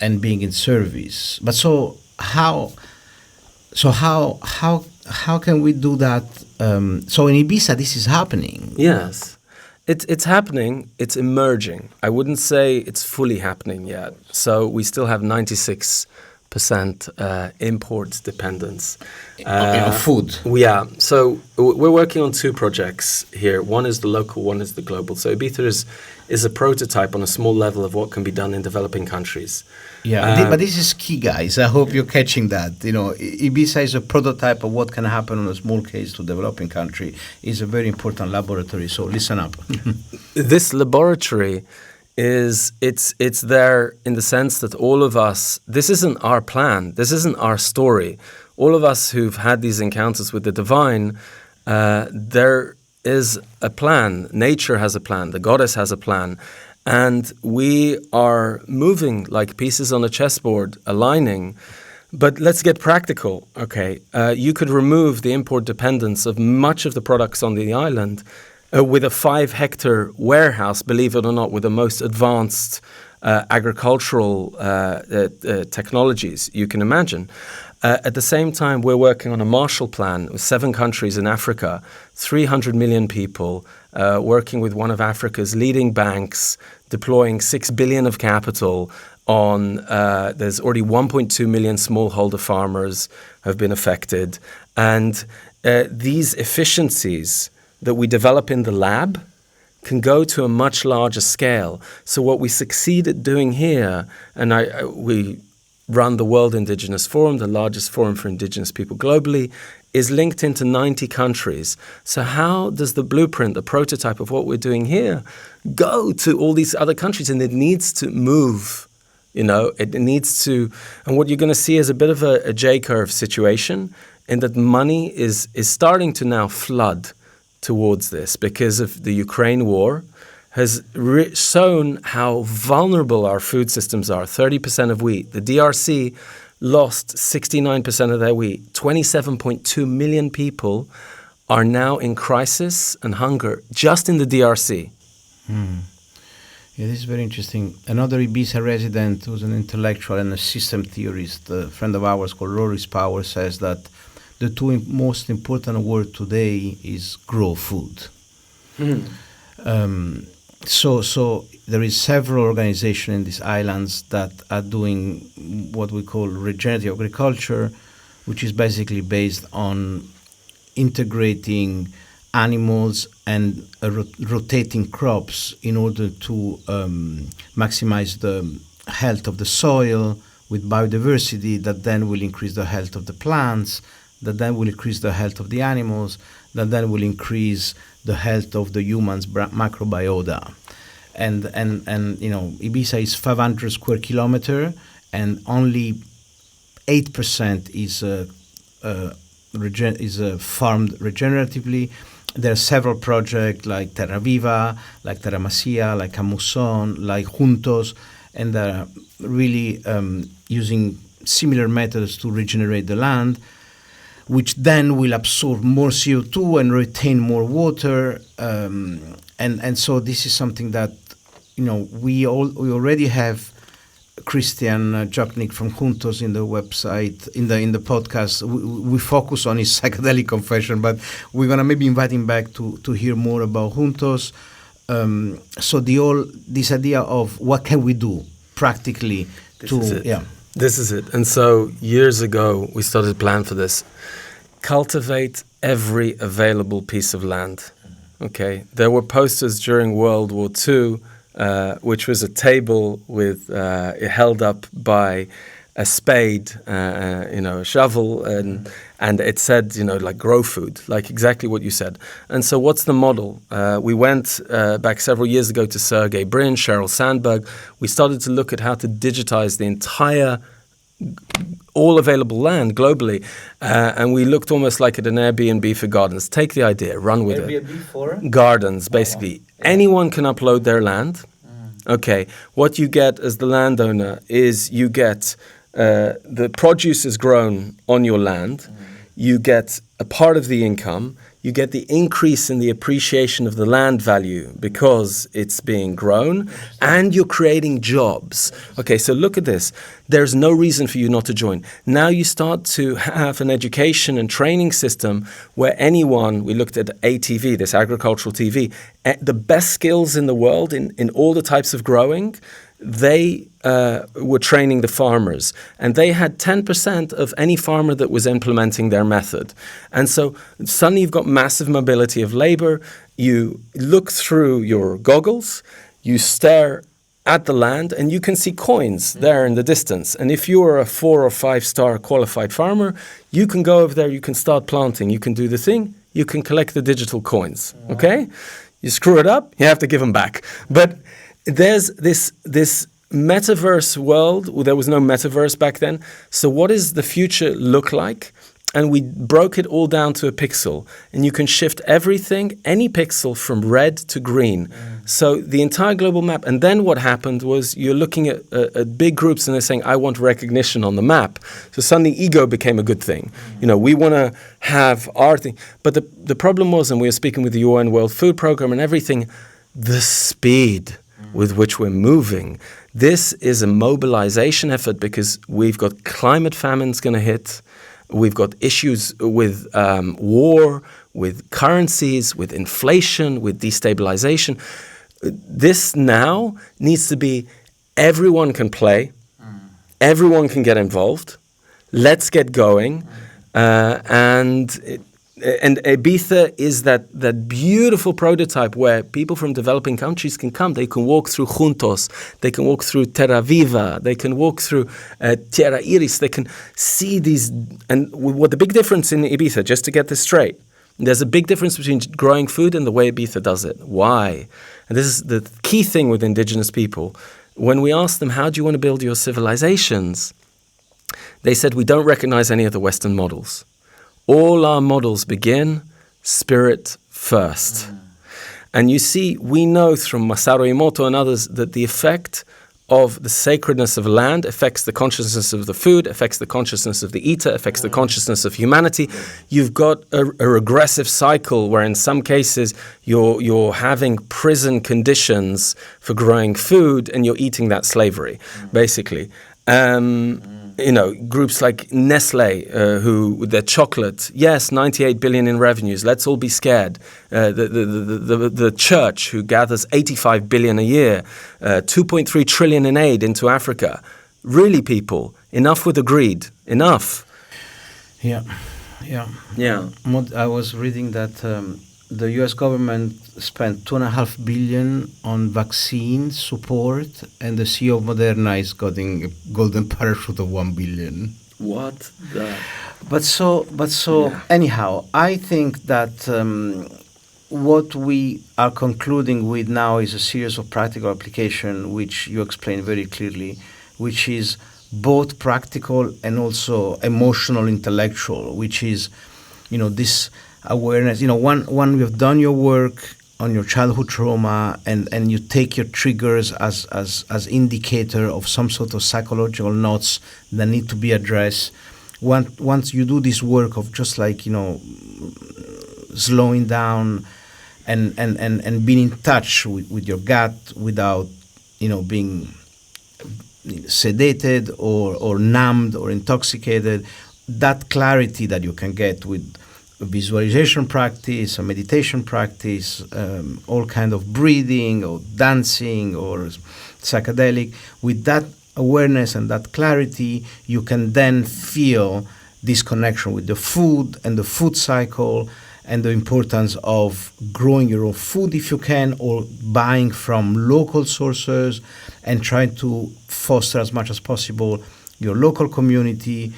and being in service. But so how can we do that? So in Ibiza, this is happening. Yes, it's happening. It's emerging. I wouldn't say it's fully happening yet. So we still have 96% import dependence. Of food. So we're working on two projects here. One is the local, one is the global. So Ibiza is a prototype on a small level of what can be done in developing countries. But this is key, guys. I hope you're catching that. Ibiza is a prototype of what can happen on a small case to developing country. It's a very important laboratory. So listen up. This laboratory it's there in the sense that all of us, this isn't our plan, this isn't our story. All of us who've had these encounters with the divine, there is a plan. Nature has a plan. The goddess has a plan. And we are moving like pieces on a chessboard, aligning. But let's get practical, okay? You could remove the import dependence of much of the products on the island with a 5-hectare warehouse, believe it or not, with the most advanced agricultural technologies you can imagine. At the same time, we're working on a Marshall Plan with 7 countries in Africa, 300 million people, working with one of Africa's leading banks, deploying 6 billion of capital on, there's already 1.2 million smallholder farmers have been affected. And these efficiencies that we develop in the lab can go to a much larger scale. So what we succeed at doing here, and we run the World Indigenous Forum, the largest forum for indigenous people globally, is linked into 90 countries. So how does the blueprint, the prototype of what we're doing here, go to all these other countries? And it needs to move, it needs to, and what you're going to see is a bit of a J-curve situation, in that money is starting to now flood towards this because of the Ukraine war, has shown how vulnerable our food systems are. 30% of wheat. The DRC lost 69% of their wheat. 27.2 million people are now in crisis and hunger just in the DRC. Yeah, this is very interesting. Another Ibiza resident who's an intellectual and a system theorist, a friend of ours called Rory's Power, says that the two most important words today is grow food. So there is several organizations in these islands that are doing what we call regenerative agriculture, which is basically based on integrating animals and rotating crops in order to maximize the health of the soil with biodiversity, that then will increase the health of the plants, that then will increase the health of the animals, that then will increase the health of the human's microbiota. And Ibiza is 500 square kilometer, and only 8% is farmed regeneratively. There are several projects like Terra Viva, like Terra Masia, like Camuson, like Juntos, and they're really using similar methods to regenerate the land, which then will absorb more CO2 and retain more water. And so this is something that, we already have Christian Joknik from Juntos in the website, in the podcast. We focus on his psychedelic confession, but we're going to maybe invite him back to hear more about Juntos. So this idea of what can we do practically This is it. And so years ago, we started to plan for this. Cultivate every available piece of land. Okay. There were posters during World War II, which was a table with held up by a spade, a shovel, and it said, like grow food, like exactly what you said. And so what's the model? We went back several years ago to Sergey Brin, Sheryl Sandberg. We started to look at how to digitize the entire all available land globally, and we looked almost like at an Airbnb for gardens. Take the idea, run with Airbnb it. for? Gardens, basically. Anyone can upload their land. Okay, what you get as the landowner is you get the produce is grown on your land, you get a part of the income, you get the increase in the appreciation of the land value because it's being grown, and you're creating jobs. Okay, so look at this. There's no reason for you not to join. Now you start to have an education and training system where anyone, we looked at ATV, this agricultural TV, the best skills in the world in all the types of growing, they were training the farmers, and they had 10% of any farmer that was implementing their method. And so suddenly you've got massive mobility of labor. You look through your goggles, you stare at the land, and you can see coins there in the distance. And if you are a 4 or 5 star qualified farmer, you can go over there, you can start planting, you can do the thing, you can collect the digital coins, okay? You screw it up, you have to give them back. But there's this metaverse world. There was no metaverse back then. So what does the future look like? And we broke it all down to a pixel. And you can shift everything, any pixel, from red to green. So the entire global map. And then what happened was you're looking at big groups and they're saying, I want recognition on the map. So suddenly ego became a good thing. We want to have our thing. But the problem was, and we were speaking with the UN World Food Programme and everything, the speed with which we're moving. This is a mobilization effort because we've got climate famines going to hit. We've got issues with war, with currencies, with inflation, with destabilization. This now needs to be everyone can play, everyone can get involved. Let's get going. And Ibiza is that beautiful prototype where people from developing countries can come. They can walk through Juntos. They can walk through Terra Viva. They can walk through Tierra Iris. They can see these. And what the big difference in Ibiza, just to get this straight, there's a big difference between growing food and the way Ibiza does it. Why? And this is the key thing with indigenous people. When we ask them, how do you want to build your civilizations? They said, we don't recognize any of the Western models. All our models begin spirit first. And you see, we know from Masaru Emoto and others that the effect of the sacredness of land affects the consciousness of the food, affects the consciousness of the eater, affects the consciousness of humanity. You've got a regressive cycle where in some cases you're having prison conditions for growing food and you're eating that slavery, basically. Groups like Nestle, who with their chocolate, yes, 98 billion in revenues. Let's all be scared. The church, who gathers 85 billion a year, 2.3 trillion in aid into Africa. Really, people, enough with the greed. Enough. Yeah. I was reading that the U.S. government spent $2.5 billion on vaccine support, and the CEO of Moderna is getting a golden parachute of $1 billion. What the? Anyhow, I think that what we are concluding with now is a series of practical application, which you explained very clearly, which is both practical and also emotional, intellectual, which is, this awareness. One you have done your work on your childhood trauma, and you take your triggers as indicator of some sort of psychological knots that need to be addressed. Once you do this work of just like slowing down and being in touch with your gut without being sedated or numbed or intoxicated, that clarity that you can get with a visualization practice, a meditation practice, all kind of breathing or dancing or psychedelic, with that awareness and that clarity, you can then feel this connection with the food and the food cycle and the importance of growing your own food if you can, or buying from local sources and trying to foster as much as possible your local community,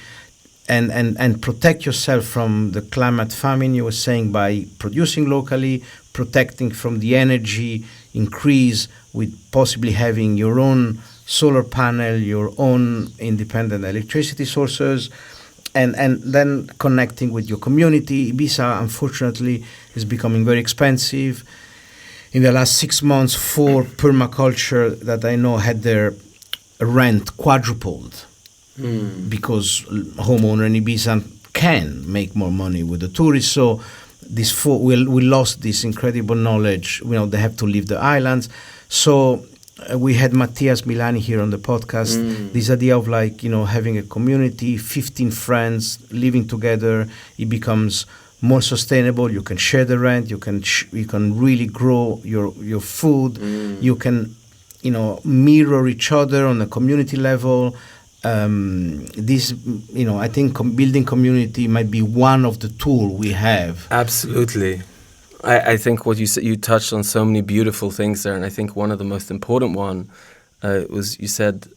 and protect yourself from the climate famine you were saying by producing locally, protecting from the energy increase with possibly having your own solar panel, your own independent electricity sources, and then connecting with your community. Ibiza, unfortunately, is becoming very expensive. In the last 6 months, 4 permaculture that I know had their rent quadrupled because homeowner in Ibiza can make more money with the tourists. So we lost this incredible knowledge. They have to leave the islands. So we had Matthias Milani here on the podcast. This idea of having a community, 15 friends living together, it becomes more sustainable. You can share the rent. You can really grow your food. You can mirror each other on a community level. I think building community might be one of the tools we have. Absolutely. I think what you said, you touched on so many beautiful things there, and I think one of the most important one was you said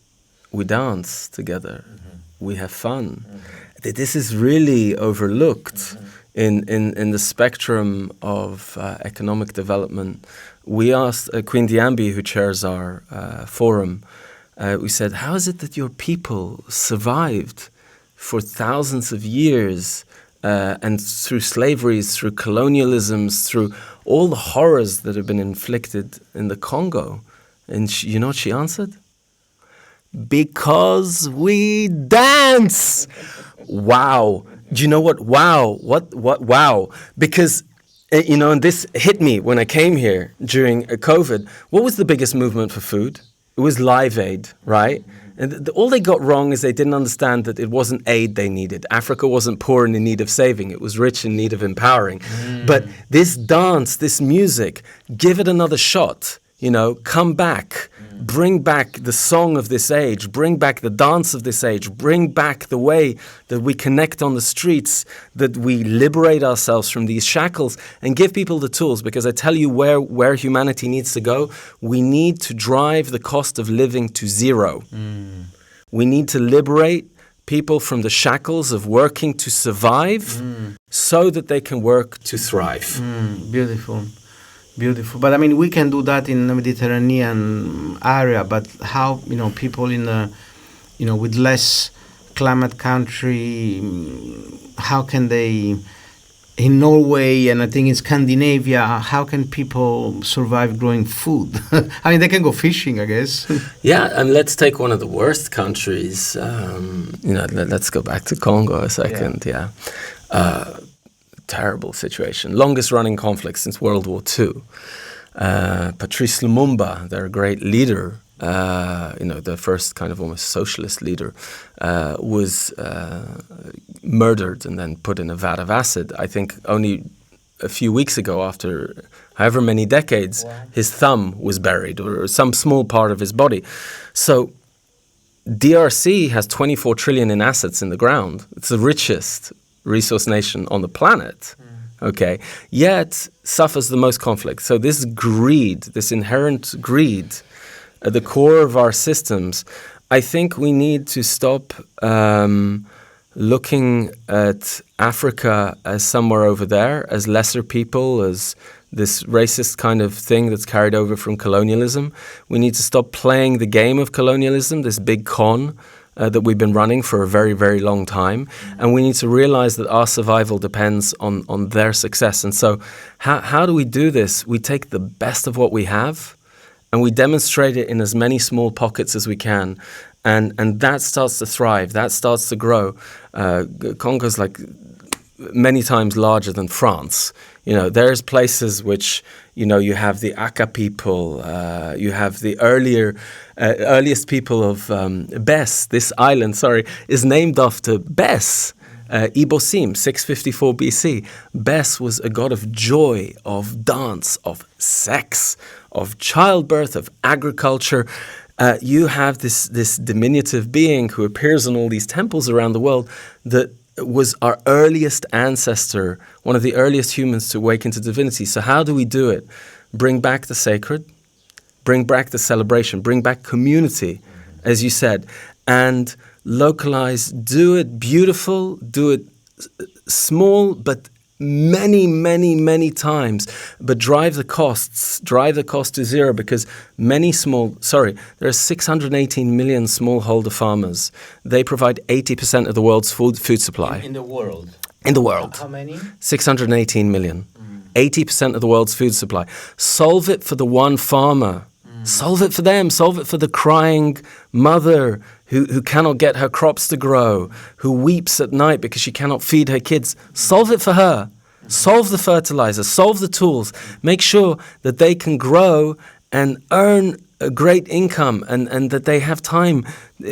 we dance together, we have fun. This is really overlooked in the spectrum of economic development. We asked Queen Diambi, who chairs our forum, we said, how is it that your people survived for thousands of years and through slaveries, through colonialisms, through all the horrors that have been inflicted in the Congo? And you know what she answered? Because we dance. Wow. Do you know what? Wow. What? Wow. Because, and this hit me when I came here during COVID. What was the biggest movement for food? It was Live Aid, right? And all they got wrong is they didn't understand that it wasn't aid they needed. Africa wasn't poor and in need of saving. It was rich in need of empowering. But this dance, this music, give it another shot. Come back, bring back the song of this age, bring back the dance of this age, bring back the way that we connect on the streets, that we liberate ourselves from these shackles and give people the tools. Because I tell you where humanity needs to go, we need to drive the cost of living to zero. We need to liberate people from the shackles of working to survive so that they can work to thrive. Beautiful. Beautiful. But we can do that in the Mediterranean area, but how, people in with less climate country, how can they, in Norway and I think in Scandinavia, how can people survive growing food? They can go fishing, I guess. Yeah, and let's take one of the worst countries, let's go back to Congo a second, terrible situation. Longest running conflict since World War II. Patrice Lumumba, their great leader, the first kind of almost socialist leader, was murdered and then put in a vat of acid. I think only a few weeks ago, after however many decades, his thumb was buried or some small part of his body. So DRC has 24 trillion in assets in the ground. It's the richest resource nation on the planet, okay, yet suffers the most conflict. So this greed, this inherent greed at the core of our systems, I think we need to stop looking at Africa as somewhere over there, as lesser people, as this racist kind of thing that's carried over from colonialism. We need to stop playing the game of colonialism, this big con that we've been running for a very, very long time. And we need to realize that our survival depends on their success. And so how do we do this? We take the best of what we have and we demonstrate it in as many small pockets as we can. And that starts to thrive, that starts to grow. Congo's like many times larger than France. There's places which, you have the Aka people, you have the earliest people of Bes. This island, is named after Bes, Ibosim, 654 BC. Bes was a god of joy, of dance, of sex, of childbirth, of agriculture. You have this diminutive being who appears in all these temples around the world that was our earliest ancestor, one of the earliest humans to awaken to divinity. So how do we do it? Bring back the sacred, bring back the celebration, bring back community, as you said, and localize, do it beautiful, do it small, but many times, but drive the cost to zero, because there are 618 million smallholder farmers. They provide 80% of the world's food supply. In the world? In the world. How many? 618 million. 80% of the world's food supply. Solve it for the one farmer. Solve it for them. Solve it for the crying mother who cannot get her crops to grow, who weeps at night because she cannot feed her kids. Solve it for her. Solve the fertilizer. Solve the tools. Make sure that they can grow and earn a great income, and that they have time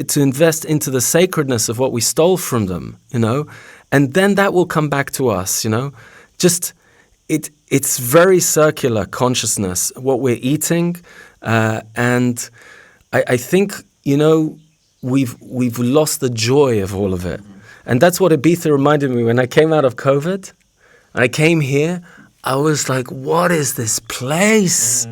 to invest into the sacredness of what we stole from them, and then that will come back to us, It's very circular consciousness, what we're eating, and I think, we've lost the joy of all of it. And that's what Ibiza reminded me when I came out of COVID. I came here, I was like, what is this place?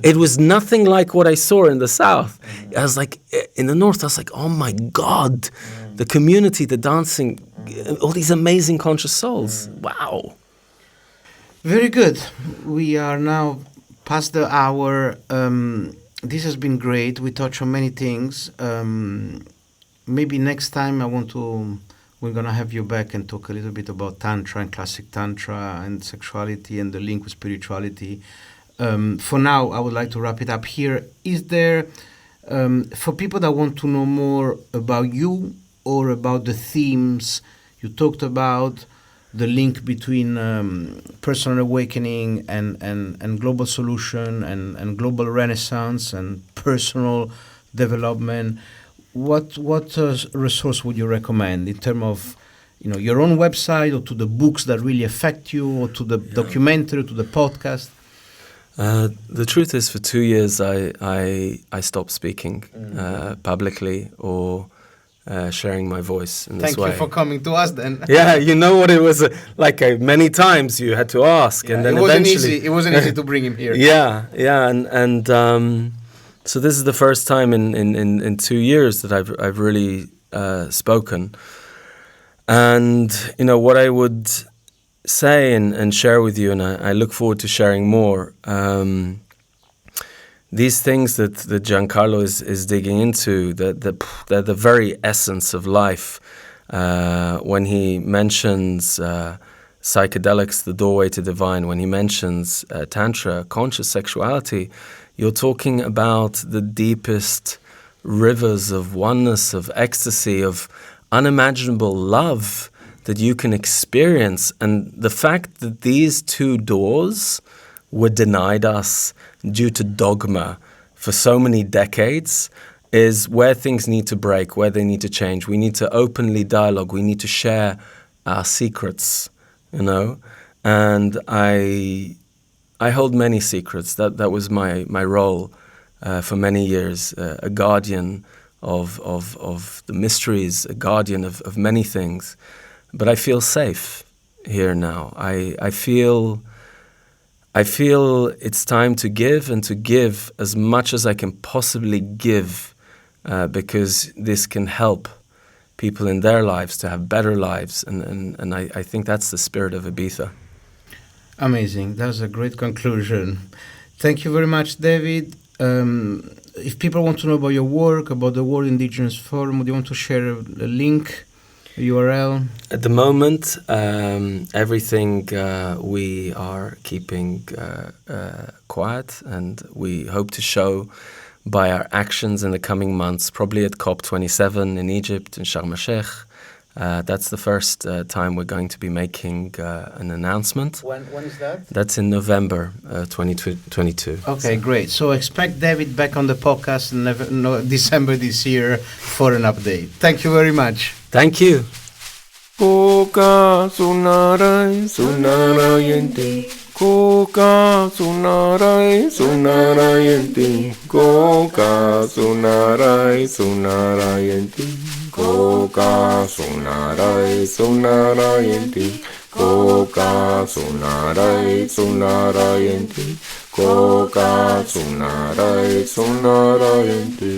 It was nothing like what I saw in the south. I was like, in the north, I was like, oh my God, the community, the dancing, all these amazing conscious souls. Wow. Very good. We are now past the hour. This has been great. We touched on many things. Maybe next time we're going to have you back and talk a little bit about Tantra and classic Tantra and sexuality and the link with spirituality. For now, I would like to wrap it up here. Is there, for people that want to know more about you or about the themes you talked about, the link between personal awakening and global solution and global renaissance and personal development, what resource would you recommend in terms of your own website, or to the books that really affect you, or to the documentary, to the podcast? The truth is, for 2 years I stopped speaking publicly or sharing my voice in this way. Thank you for coming to us then. Yeah, you know what it was like. Many times you had to ask, and then it wasn't easy to bring him here. and so this is the first time in 2 years that I've really spoken. And what I would say and share with you, and I look forward to sharing more. These things that Giancarlo is digging into, they're the very essence of life. When he mentions psychedelics, the doorway to divine, when he mentions Tantra, conscious sexuality, you're talking about the deepest rivers of oneness, of ecstasy, of unimaginable love that you can experience. And the fact that these two doors were denied us due to dogma for so many decades is where things need to break, where they need to change. We need to openly dialogue. We need to share our secrets, And I hold many secrets. That was my role for many years, a guardian of the mysteries, a guardian of many things. But I feel safe here now. I feel it's time to give, and to give as much as I can possibly give, because this can help people in their lives to have better lives. And I think that's the spirit of Ibiza. Amazing. That's a great conclusion. Thank you very much, David. If people want to know about your work, about the World Indigenous Forum, do you want to share a link, a URL? At the moment, everything we are keeping quiet, and we hope to show by our actions in the coming months, probably at COP27 in Egypt, in Sharm el-Sheikh. That's the first time we're going to be making an announcement. When is that? That's in November 2022. Okay, great. So expect David back on the podcast in December this year for an update. Thank you very much. Thank you. Koka sunarai sunarayenti. Koka sunarai sunarayenti. Koka sunarai sunarayenti. Koka sunarai sunarayenti. Koka sunarai sunarayenti. Koka sunarai sunarayenti.